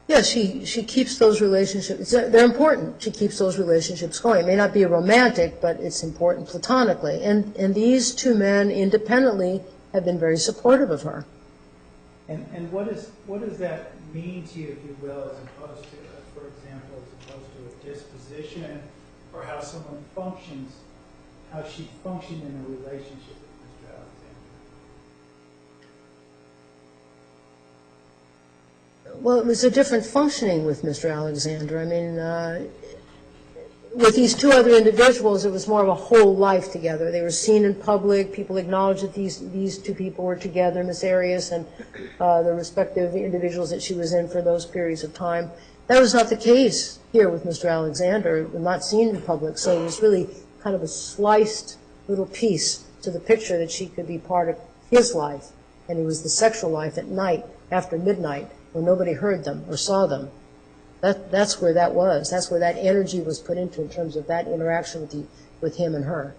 Yeah, she keeps those relationships. They're important. She keeps those relationships going. It may not be romantic, but it's important platonically. And these two men independently have been very supportive of her. And what does that mean to you, if you will, as opposed to, for example, as opposed to a disposition, or how someone functions, how she functioned in a relationship with Mr. Alexander? Well, it was a different functioning with Mr. Alexander. I mean, with these two other individuals, it was more of a whole life together. They were seen in public. People acknowledged that these two people were together, Miss Arias and the respective individuals that she was in for those periods of time. That was not the case here with Mr. Alexander, not seen in public. So it was really kind of a sliced little piece to the picture that she could be part of his life. And it was the sexual life at night, after midnight, when nobody heard them or saw them. That's where that was. That's where that energy was put into in terms of that interaction with him and her.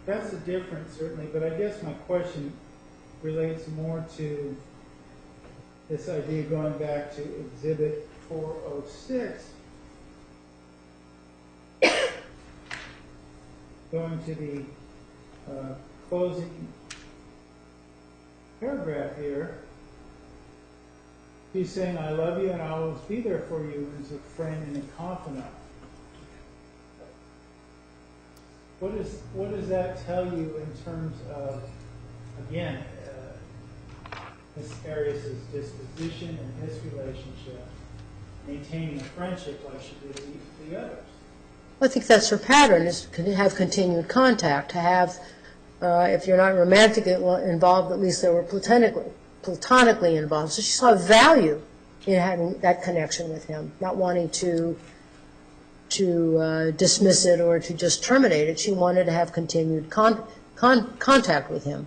That's the difference, certainly, but I guess my question relates more to this idea going back to Exhibit 406, going to the closing paragraph here. He's saying, I love you and I'll always be there for you as a friend and a confidant. What does that tell you in terms of, again, Miss Arias' disposition and his relationship, maintaining a friendship like she did with the others? I think that's her pattern, is to have continued contact, to have, if you're not romantically involved, at least they were platonically involved. So she saw value in having that connection with him, not wanting to dismiss it or to just terminate it. She wanted to have continued contact with him.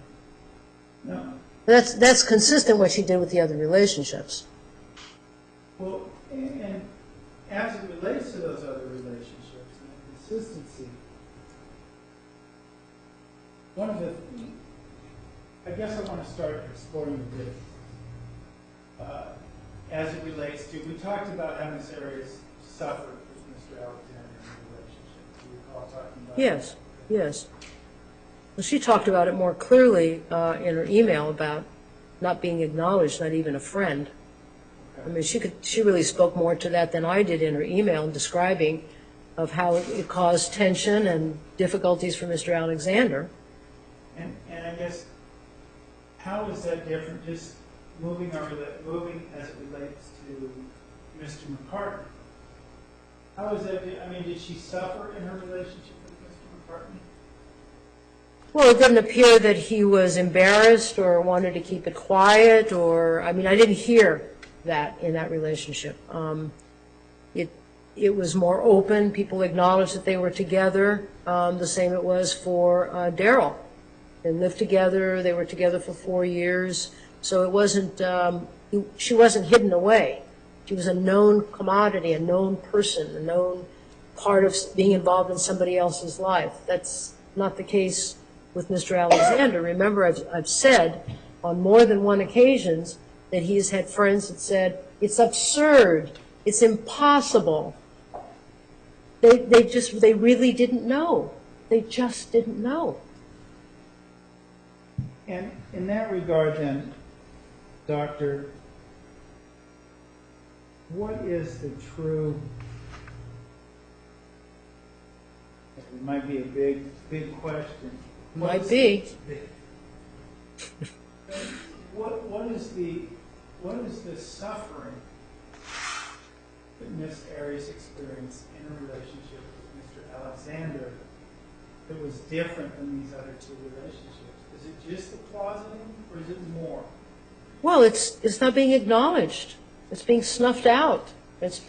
No. That's consistent with what she did with the other relationships. Well, and as it relates to those other relationships and the consistency, one of the, I guess I want to start exploring the difference. As it relates to, we talked about how Miss Arias suffered with Mr. Alexander in the relationship. Do you recall talking about Yes, that? yes. Well, she talked about it more clearly in her email about not being acknowledged, not even a friend. I mean, she really spoke more to that than I did in her email, describing of how it caused tension and difficulties for Mr. Alexander. And I guess, how is that different, just moving as it relates to Mr. McCartney? How is that, I mean, did she suffer in her relationship with Mr. McCartney? Well, it didn't appear that he was embarrassed or wanted to keep it quiet, or, I mean, I didn't hear that in that relationship. It was more open. People acknowledged that they were together. The same it was for Daryl. They lived together. They were together for 4 years. So it wasn't, she wasn't hidden away. She was a known commodity, a known person, a known part of being involved in somebody else's life. That's not the case with Mr. Alexander. Remember, I've said on more than one occasions that he has had friends that said, it's absurd, it's impossible. They really didn't know. They just didn't know. And in that regard then, Doctor, what is the true, it might be a big question. Might be. What is the suffering that Miss Arias experienced in a relationship with Mr. Alexander that was different than these other two relationships? Is it just the closeting, or is it more? Well, it's not being acknowledged. It's being snuffed out. It's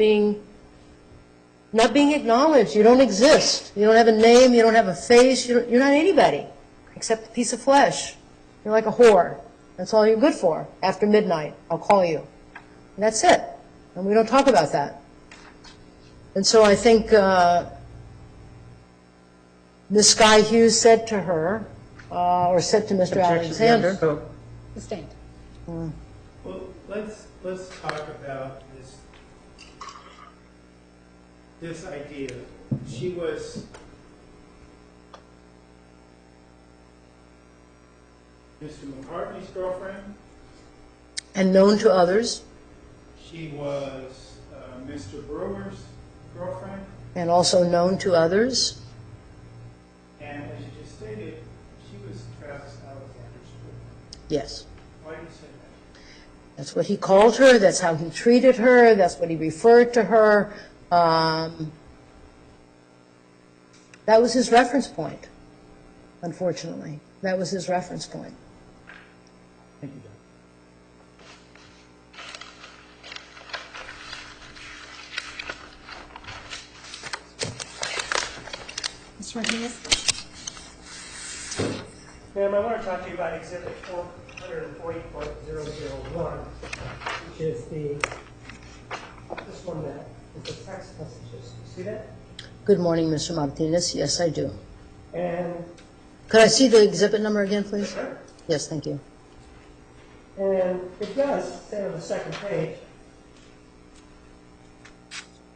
not being acknowledged. You don't exist. You don't have a name. You don't have a face. You're not anybody except a piece of flesh. You're like a whore. That's all you're good for. After midnight, I'll call you. And that's it. And we don't talk about that. And so I think Miss Guy Hughes said to her, or said to Mr. Alexander. Sustained. Well, let's talk about this idea. She was Mr. McCartney's girlfriend. And known to others. She was Mr. Brewer's girlfriend. And also known to others. And as you just stated, she was Travis Alexander's girlfriend. Yes. Why do you say that? That's what he called her. That's how he treated her. That's what he referred to her. That was his reference point, unfortunately. That was his reference point. Thank you, Mr. Martinez? Ma'am, I want to talk to you about Exhibit 440.001, which is this one that is the text messages. You see that? Good morning, Mr. Martinez. Yes, I do. And Could I see the exhibit number again, please? sure. Yes, thank you. And it does say on the second page.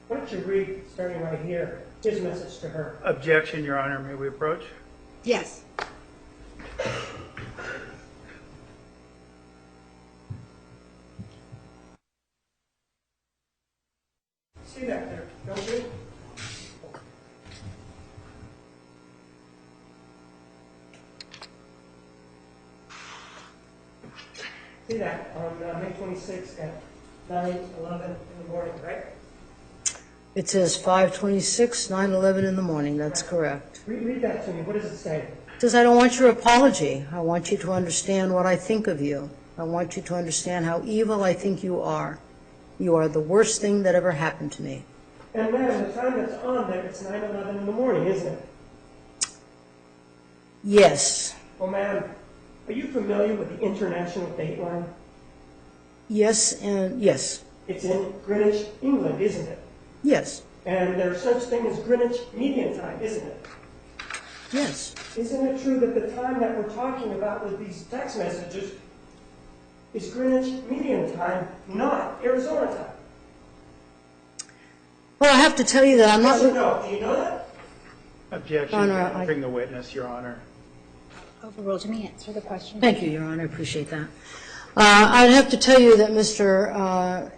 Why don't you read, starting right here, his message to her? Objection, Your Honor. May we approach? Yes. See that there, don't you? See that on May 26th at 9:11 in the morning, right? It says 5:26, 9:11 in the morning. That's correct. Read that to me. What does it say? It says, I don't want your apology. I want you to understand what I think of you. I want you to understand how evil I think you are. You are the worst thing that ever happened to me. And ma'am, the time that's on there, it's 9:11 in the morning, isn't it? Yes. Well, ma'am, are you familiar with the International Dateline? Yes and yes. It's in Greenwich, England, isn't it? Yes. And there's such thing as Greenwich Median Time, isn't it? Yes. Isn't it true that the time that we're talking about with these text messages is Greenwich Median Time, not Arizona time? Well, I have to tell you that I'm Yes or not... no? Do you know that? Objection. Honor, I- Bring the witness, Your Honor. Overruled. Let me answer the question. Thank you, Your Honor. I appreciate that. I'd have to tell you that, Mr.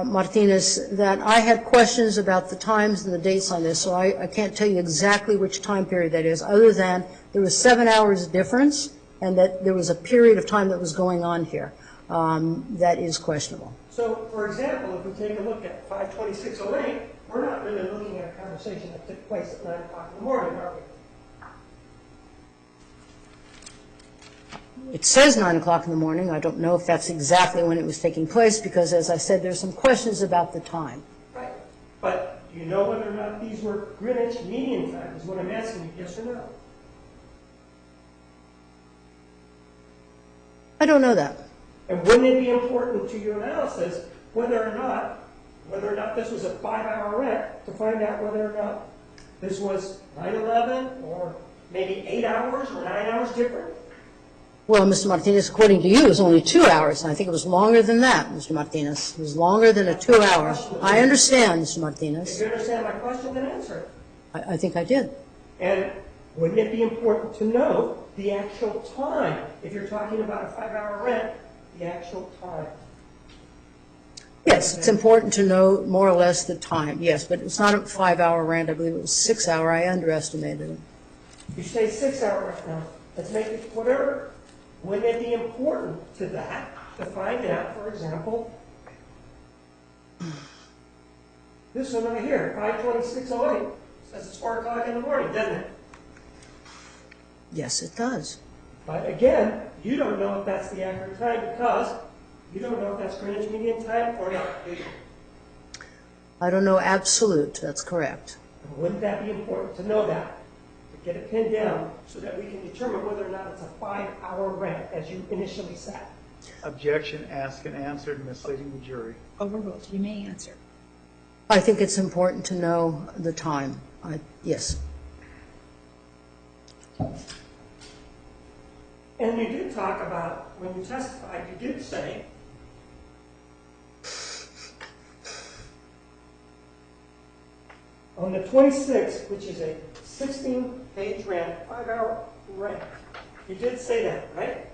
Martinez, that I had questions about the times and the dates on this, so I can't tell you exactly which time period that is, other than there was 7 hours difference and that there was a period of time that was going on here that is questionable. So, for example, if we take a look at 5:26:08, we're not really looking at a conversation that took place at 9 o'clock in the morning, are we? It says 9 o'clock in the morning. I don't know if that's exactly when it was taking place because, as I said, there's some questions about the time. Right. But do you know whether or not these were Greenwich Median Time is what I'm asking you, yes or no? I don't know that. And wouldn't it be important to your analysis whether or not whether or not this was a 5-hour rent to find out whether or not this was 9/11 or maybe 8 hours or 9 hours different? Well, Mr. Martinez, according to you, it was only 2 hours. I think it was longer than that, Mr. Martinez. It was longer than a 2 hour. I understand, Mr. If Martinez. you understand my question, then answer it. I think I did. And wouldn't it be important to know the actual time? If you're talking about a 5-hour rent, the actual time. Yes, it's important to know more or less the time, yes, but it's not a 5-hour rent. I believe it was 6 hour. I underestimated it. You say 6-hour rent now. Let's make it whatever. Wouldn't it be important to that to find out, for example, this one right here, 5/26/08, says it's 4 o'clock in the morning, doesn't it? Yes, it does. But again, you don't know if that's the accurate time because you don't know if that's Greenwich Median Time or not, do you? I don't know absolute. That's correct. Wouldn't that be important to know that? To get it pinned down so that we can determine whether or not it's a 5-hour rent as you initially said. Objection, asked and answered, misleading the jury. Overruled. You may answer. I think it's important to know the time. Yes. And you did talk about, when you testified, you did say on the 26th, which is a 16-page rent, 5-hour rent, you did say that, right?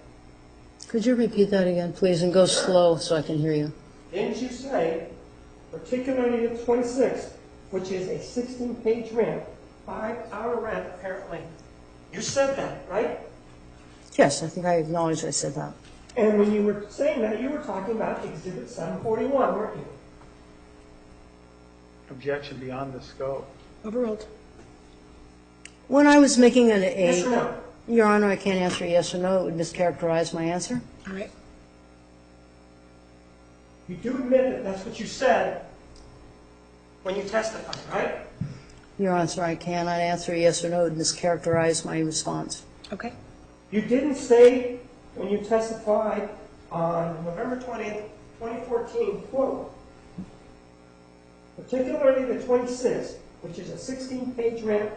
Could you repeat that again, please, and go slow so I can hear you? Didn't you say, particularly the 26th, which is a 16-page rent, 5-hour rent apparently? You said that, right? Yes, I think I acknowledge I said that. And when you were saying that, you were talking about Exhibit 741, weren't you? Objection beyond the scope. Overruled. When I was making Yes or no? Your Honor, I can't answer yes or no. It would mischaracterize my answer. All right. You do admit that that's what you said when you testified, right? Your Honor, I cannot answer yes or no. It would mischaracterize my response. Okay. You didn't say when you testified on November 20th, 2014, quote, particularly the 26th, which is a 16-page rent,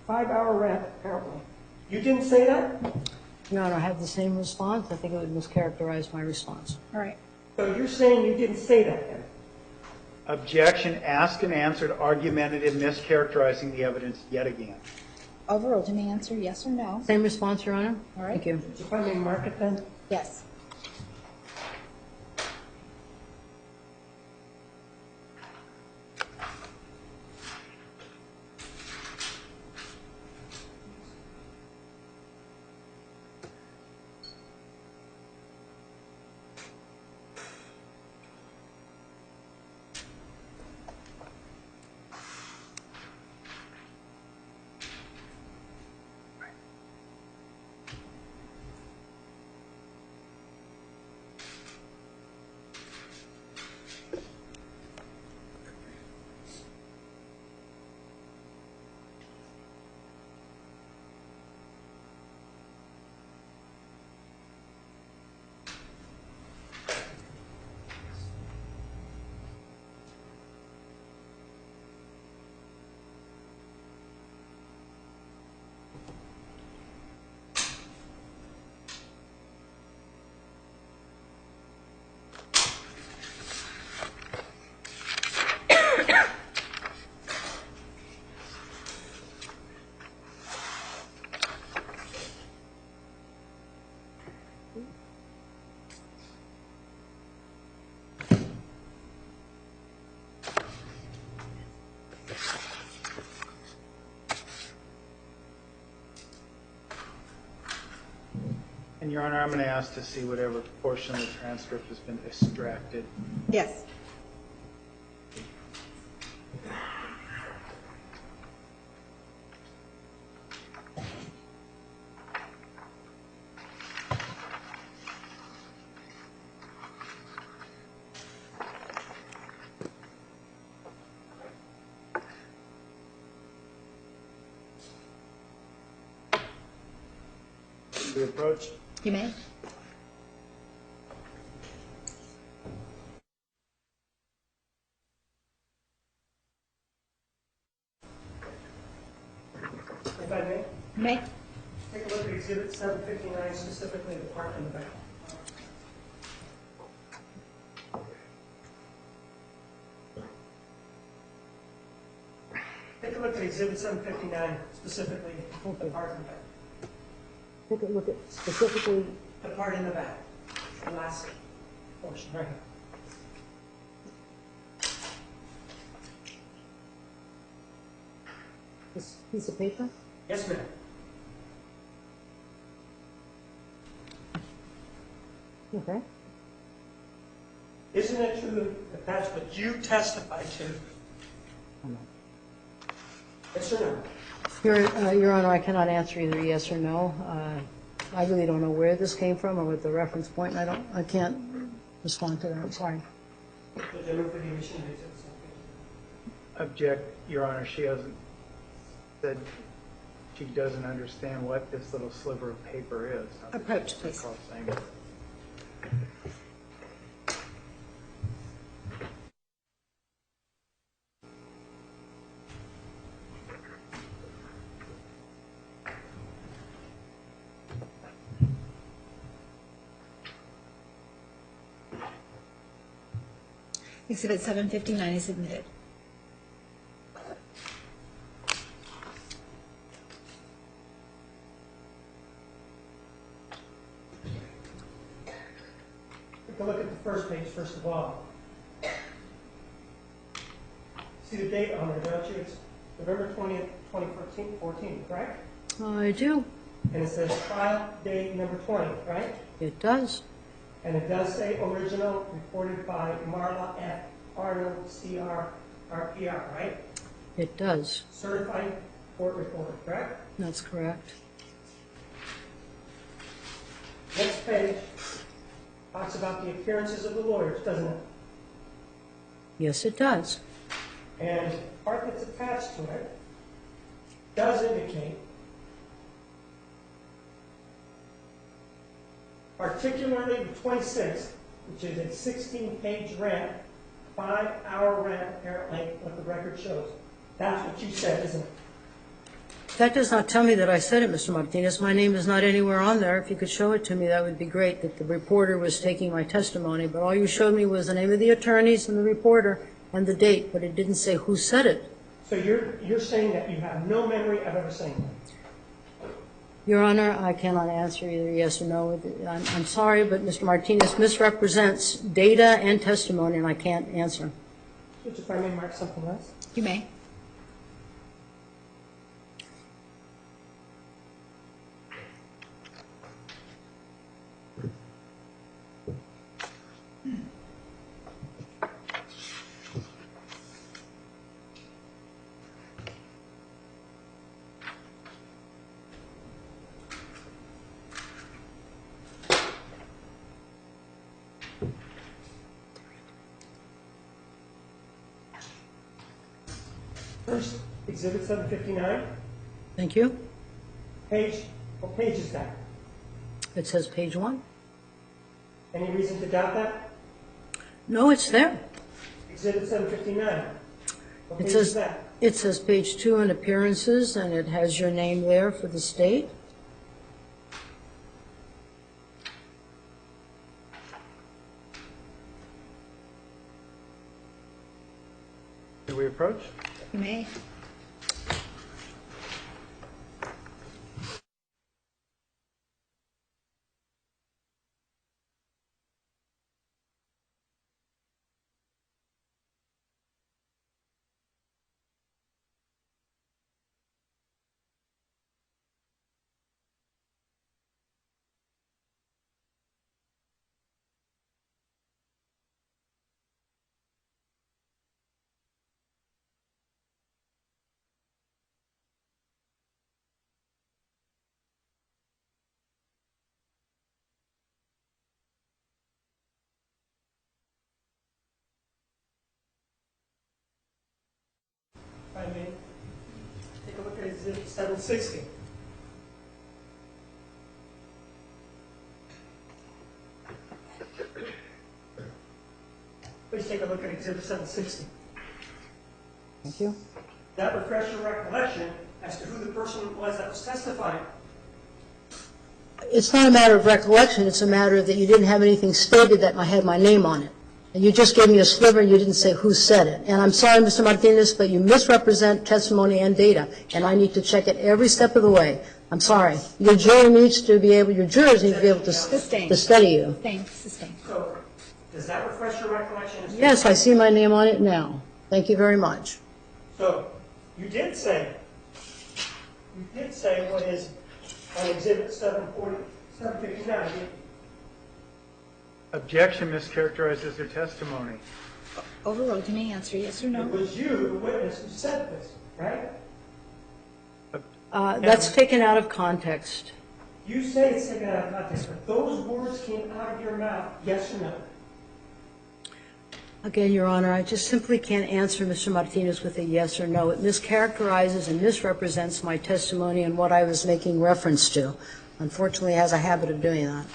5-hour rent, apparently. You didn't say that? Your Honor, I have the same response. I think it would mischaracterize my response. All right. So you're saying you didn't say that then? Objection, asked and answered, argumentative, mischaracterizing the evidence yet again. Overruled. You may answer yes or no. Same response, Your Honor? All right. Thank you. If I may mark it then? Yes. And Your Honor, I'm going to ask to see whatever portion of the transcript has been extracted. Yes. We approach. You may. Okay? Take a look at Exhibit 759, specifically the part in the back. Take a look at Exhibit 759, specifically the part in the back. Take a look at specifically, The part in the back, the last portion, right here. this piece of paper. Yes, ma'am. Okay. Isn't it true that that's what you testified to? Yes or no? Your Honor, I cannot answer either yes or no. I really don't know where this came from or what the reference point, and I can't respond to that, I'm sorry. The gentleman for the omission of Exhibit 759. Object, Your Honor, she hasn't said she doesn't understand what this little sliver of paper is. Approach, please. Recall saying it. Exhibit 759 is admitted. Take a look at the first page, first of all. See the date on there, don't you? It's November 20th, 2014, correct? I do. And it says trial date number 20, right? It does. And it does say original reported by Marla F. Arnold, CR, RPR, right? It does. Certified court reporter, correct? That's correct. Next page talks about the appearances of the lawyers, doesn't it? Yes, it does. And the part that's attached to it does indicate, particularly the 26th, which is a 16-page rant, 5-hour rant, apparently, what the record shows. That's what you said, isn't it? That does not tell me that I said it, Mr. Martinez. My name is not anywhere on there. If you could show it to me, that would be great, that the reporter was taking my testimony. But all you showed me was the name of the attorneys and the reporter and the date, but it didn't say who said it. So you're saying that you have no memory of ever saying that? Your Honor, I cannot answer either yes or no. I'm sorry, but Mr. Martinez misrepresents data and testimony, and I can't answer. Judge, if I may mark something else? You may. First, Exhibit 759, Thank you. what page is that? It says page 1. Any reason to doubt that? No, it's there. Exhibit 759, what It page is says, that? it says page 2 in appearances, and it has your name there for the state. Do we approach? You may. If I may take a look at Exhibit 760. Please take a look at Exhibit 760. Thank you. That refresh your recollection as to who the person was that was testifying. It's not a matter of recollection, it's a matter that you didn't have anything stated that had my name on it. And you just gave me a sliver and you didn't say who said it. And I'm sorry, Mr. Martinez, but you misrepresent testimony and data, and I need to check it every step of the way. I'm sorry. Your jurors need to be able to Sustained. study you. Sustained. So, does that refresh your recollection? as to- Yes, I see my name on it now. Thank you very much. So, you did say what is on Exhibit 759. Objection mischaracterizes their testimony. Overruled. Can you answer yes or It no? was you, the witness, who said this, right? That's taken out of context. You say it's taken out of context, but those words came out of your mouth, yes or no? Again, Your Honor, I just simply can't answer Mr. Martinez with a yes or no. It mischaracterizes and misrepresents my testimony and what I was making reference to. Unfortunately, it has a habit of doing that.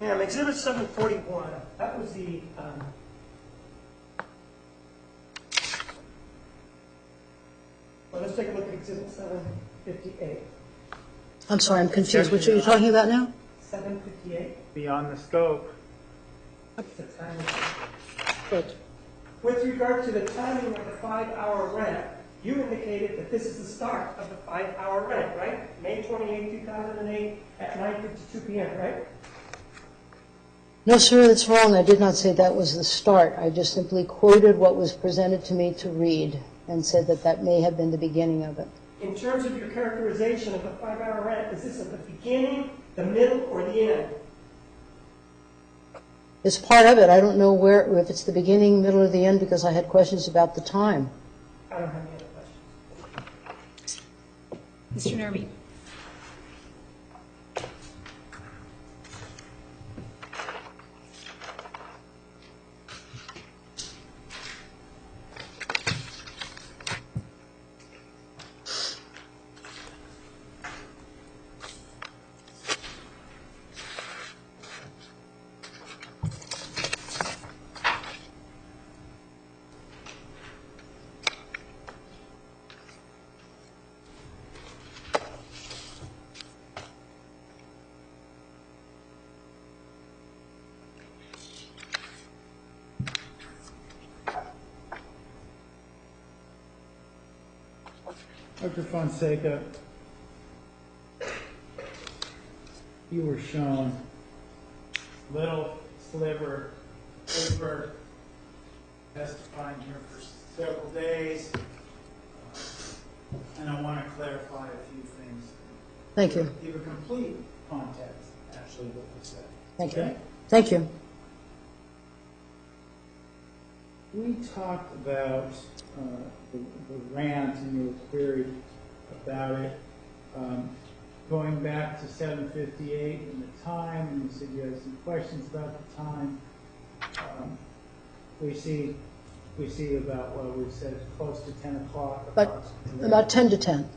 Ma'am, Exhibit 741, that was the, well, let's take a look at Exhibit 758. I'm sorry, I'm confused. Which are you talking about now? 758. Beyond the scope. What's the timing? With regard to the timing of the 5-hour rant, you indicated that this is the start of the 5-hour rant, right? May 28, 2008 at 9:52 p.m., right? No, sir, that's wrong. I did not say that was the start. I just simply quoted what was presented to me to read and said that that may have been the beginning of it. In terms of your characterization of the 5-hour rant, is this at the beginning, the middle, or the end? It's part of it. I don't know if it's the beginning, middle, or the end because I had questions about the time. I don't have any other questions. Mr. Nermy. Dr. Fonseca, you were shown little sliver paper testifying here for several days, and I want to clarify a few things. Thank you. Give a complete context, actually, what was said. Thank you. Okay? Thank you. We talked about the rant, and you were queried about it. Going back to 7:58 and the time, and you said you had some questions about the time. We see about what we said, close to 10 o'clock. But about 10 to 10.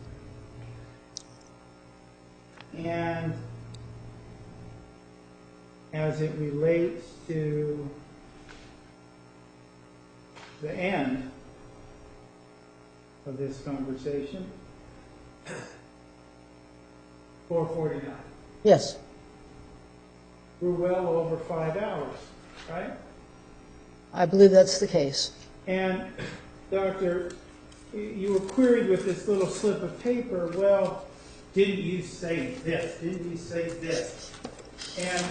And as it relates to the end of this conversation, 4:49. Yes. We're well over 5 hours, right? I believe that's the case. And, Doctor, you were queried with this little slip of paper, well, didn't you say this? Didn't you say this? And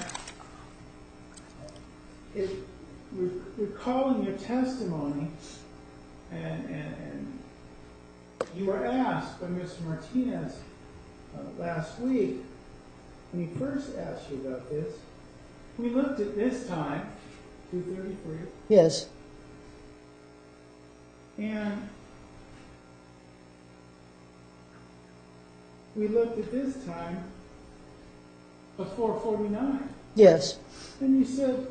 recalling your testimony, and you were asked by Mr. Martinez last week, when he first asked you about this, we looked at this time, 2:33, Yes. and we looked at this time of 4:49. Yes. And you said,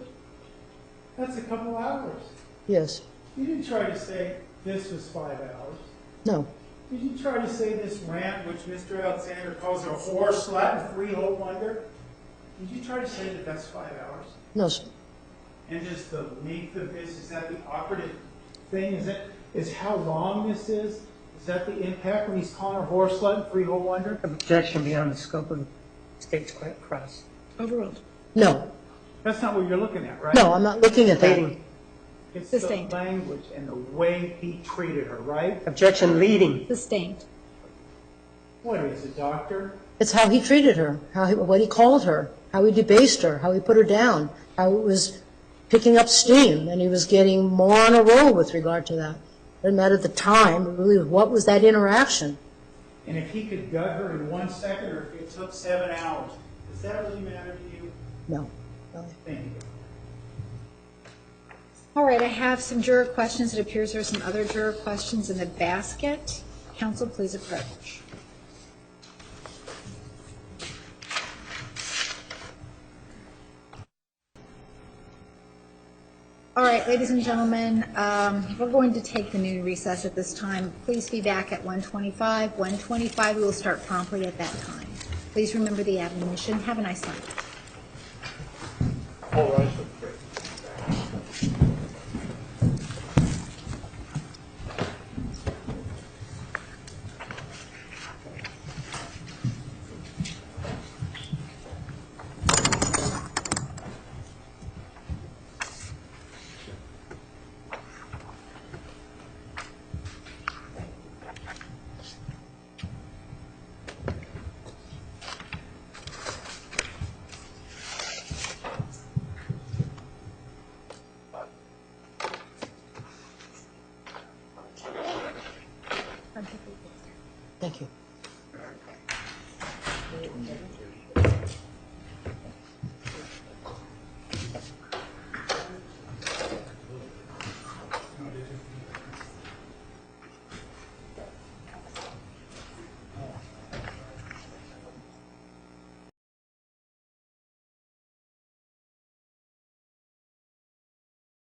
that's a couple hours. Yes. You didn't try to say this was 5 hours. No. Did you try to say this rant, which Mr. Alexander calls a horse Latin freehold wonder? Did you try to say that that's 5 hours? No, sir. And just the length of this, is that the operative thing? Is how long this is? Is that the impact when he's calling her horse slut and freehold wonder? Objection beyond the scope of the state's cross. Overruled. No, That's not what you're looking at, right? no, I'm not looking at that. Leading. It's Sustained. the language and the way he treated her, right? Objection leading. Sustained. What is it, doctor? It's how he treated her, what he called her, how he debased her, how he put her down, how it was picking up steam, and he was getting more on a roll with regard to that. It didn't matter the time, it really, what was that interaction? And if he could gut her in 1 second, or if it took 7 hours, does that really matter to you? No. Thank you. All right, I have some juror questions. It appears there are some other juror questions in the basket. Counsel, please approach. All right, ladies and gentlemen, we're going to take the noon recess at this time. Please be back at 1:25. 1:25, we will start promptly at that time. Please remember the admonition. Have a nice night. All rise for the jury. Thank you.